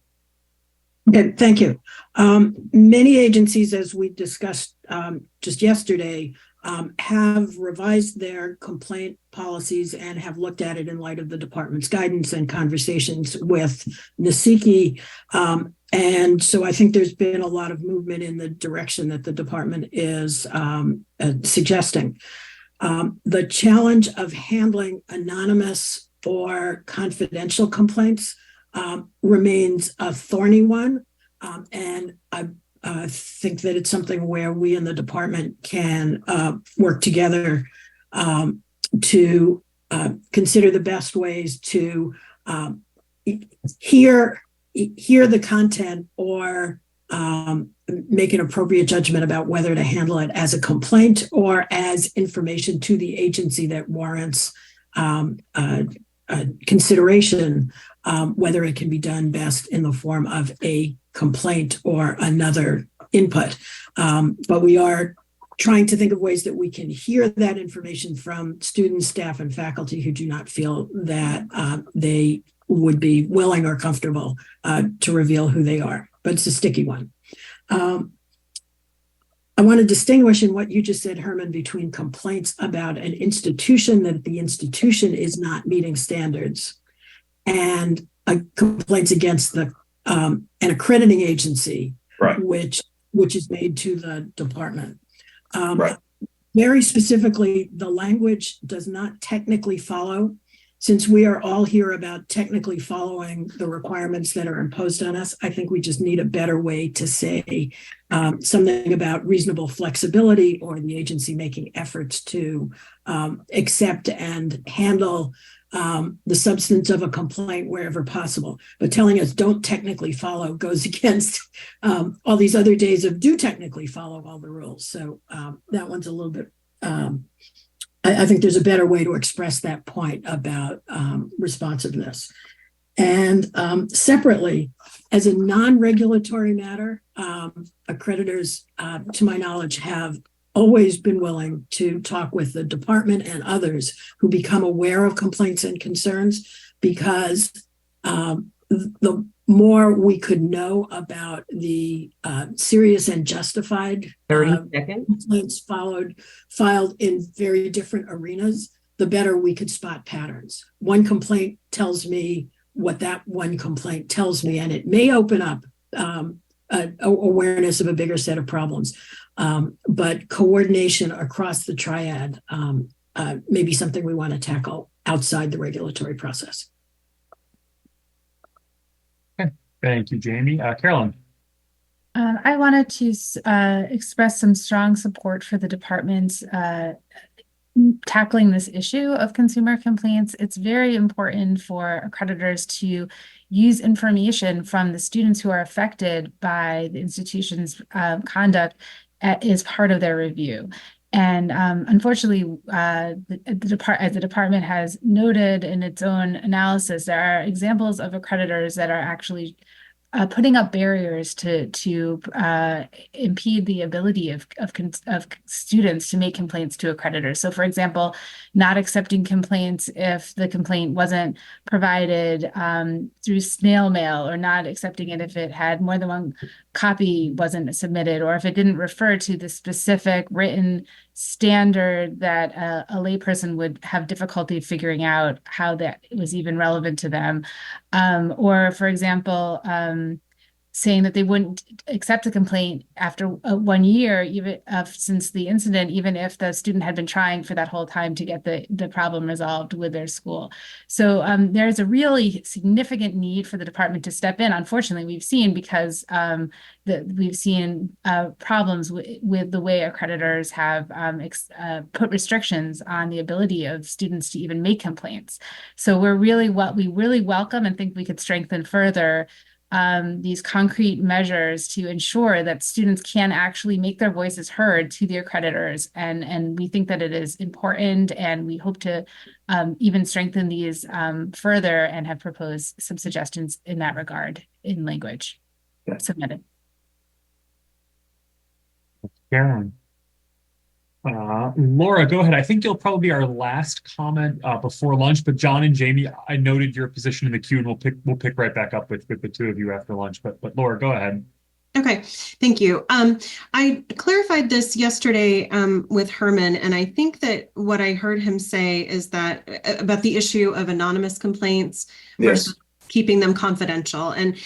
Okay, thank you. Many agencies, as we discussed just yesterday, have revised their complaint policies and have looked at it in light of the department's guidance and conversations with NACICI. And so I think there's been a lot of movement in the direction that the department is suggesting. The challenge of handling anonymous or confidential complaints remains a thorny one. And I think that it's something where we in the department can work together to consider the best ways to hear the content or make an appropriate judgment about whether to handle it as a complaint or as information to the agency that warrants consideration, whether it can be done best in the form of a complaint or another input. But we are trying to think of ways that we can hear that information from students, staff, and faculty who do not feel that they would be willing or comfortable to reveal who they are. But it's a sticky one. I want to distinguish in what you just said, Herman, between complaints about an institution that the institution is not meeting standards and complaints against an accrediting agency, right, which is made to the department. Right. Very specifically, the language does not technically follow. Since we are all here about technically following the requirements that are imposed on us, I think we just need a better way to say something about reasonable flexibility or the agency making efforts to accept and handle the substance of a complaint wherever possible. But telling us don't technically follow goes against all these other days of do technically follow all the rules. So that one's a little bit, I think there's a better way to express that point about responsiveness. And separately, as a non-regulatory matter, accreditors, to my knowledge, have always been willing to talk with the department and others who become aware of complaints and concerns, because the more we could know about the serious and justified 30 seconds. Complaints filed in very different arenas, the better we could spot patterns. One complaint tells me what that one complaint tells me, and it may open up awareness of a bigger set of problems. But coordination across the triad may be something we want to tackle outside the regulatory process. Okay. Thank you, Jamie. Carolyn. I wanted to express some strong support for the department's tackling this issue of consumer complaints. It's very important for accreditors to use information from the students who are affected by the institution's conduct as part of their review. And unfortunately, as the department has noted in its own analysis, there are examples of accreditors that are actually putting up barriers to impede the ability of students to make complaints to accreditors. So, for example, not accepting complaints if the complaint wasn't provided through snail mail, or not accepting it if it had more than one copy wasn't submitted, or if it didn't refer to the specific written standard that a layperson would have difficulty figuring out how that was even relevant to them. Or, for example, saying that they wouldn't accept a complaint after 1 year, even since the incident, even if the student had been trying for that whole time to get the problem resolved with their school. So there's a really significant need for the department to step in. Unfortunately, we've seen, because we've seen problems with the way accreditors have put restrictions on the ability of students to even make complaints. So we really welcome and think we could strengthen further these concrete measures to ensure that students can actually make their voices heard to the accreditors. And we think that it is important, and we hope to even strengthen these further, and have proposed some suggestions in that regard in language submitted. Karen. Laura, go ahead. I think you'll probably be our last comment before lunch, but John and Jamie, I noted your position in the queue, and we'll pick right back up with the two of you after lunch. But Laura, go ahead. Okay, thank you. I clarified this yesterday with Herman, and I think that what I heard him say is that about the issue of anonymous complaints versus keeping them confidential. And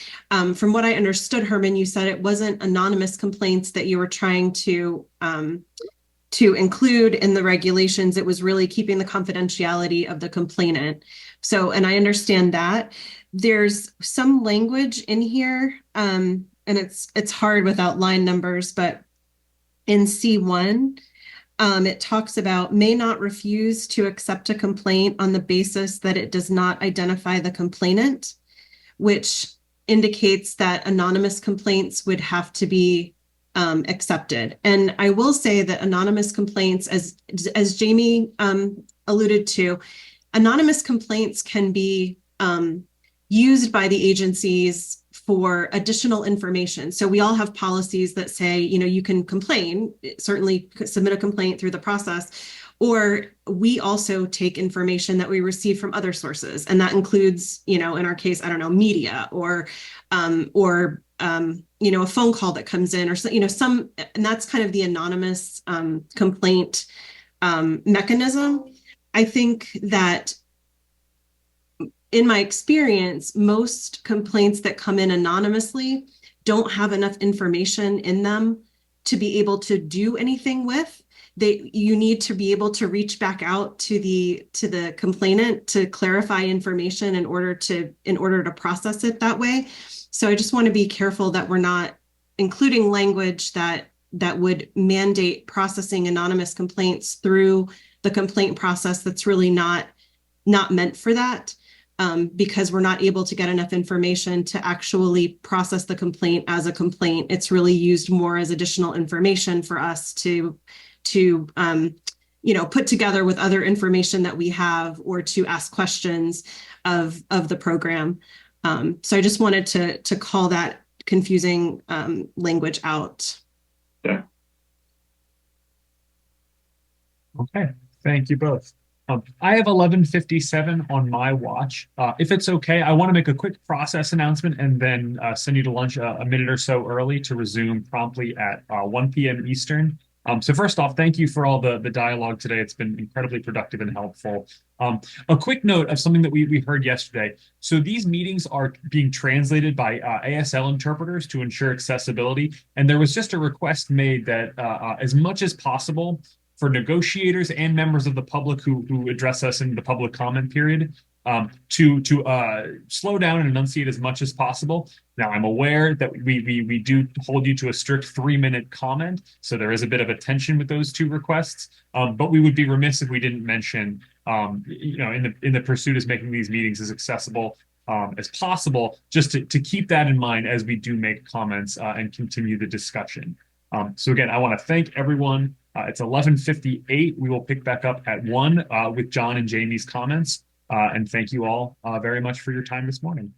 from what I understood, Herman, you said it wasn't anonymous complaints that you were trying to include in the regulations. It was really keeping the confidentiality of the complainant. So, and I understand that. There's some language in here, and it's hard without line numbers, but in C1, it talks about may not refuse to accept a complaint on the basis that it does not identify the complainant, which indicates that anonymous complaints would have to be accepted. And I will say that anonymous complaints, as Jamie alluded to, anonymous complaints can be used by the agencies for additional information. So we all have policies that say, you can complain, certainly submit a complaint through the process, or we also take information that we receive from other sources. And that includes, in our case, media or a phone call that comes in, or some, and that's kind of the anonymous complaint mechanism. I think that in my experience, most complaints that come in anonymously don't have enough information in them to be able to do anything with. You need to be able to reach back out to the complainant to clarify information in order to process it that way. So I just want to be careful that we're not including language that would mandate processing anonymous complaints through the complaint process that's really not not meant for that, because we're not able to get enough information to actually process the complaint as a complaint. It's really used more as additional information for us to put together with other information that we have, or to ask questions of the program. So I just wanted to call that confusing language out. Yeah. Okay, thank you both. I have 11:57 on my watch. If it's okay, I want to make a quick process announcement and then send you to lunch a minute or so early to resume promptly at 1 p.m. Eastern. So first off, thank you for all the dialogue today. It's been incredibly productive and helpful. A quick note of something that we heard yesterday. So these meetings are being translated by ASL interpreters to ensure accessibility. And there was just a request made that as much as possible, for negotiators and members of the public who address us in the public comment period, to slow down and enunciate as much as possible. Now, I'm aware that we do hold you to a strict 3-minute comment, so there is a bit of a tension with those two requests. But we would be remiss if we didn't mention, in the pursuit of making these meetings as accessible as possible, just to keep that in mind as we do make comments and continue the discussion. So again, I want to thank everyone. It's 11:58. We will pick back up at 1 with John and Jamie's comments. And thank you all very much for your time this morning.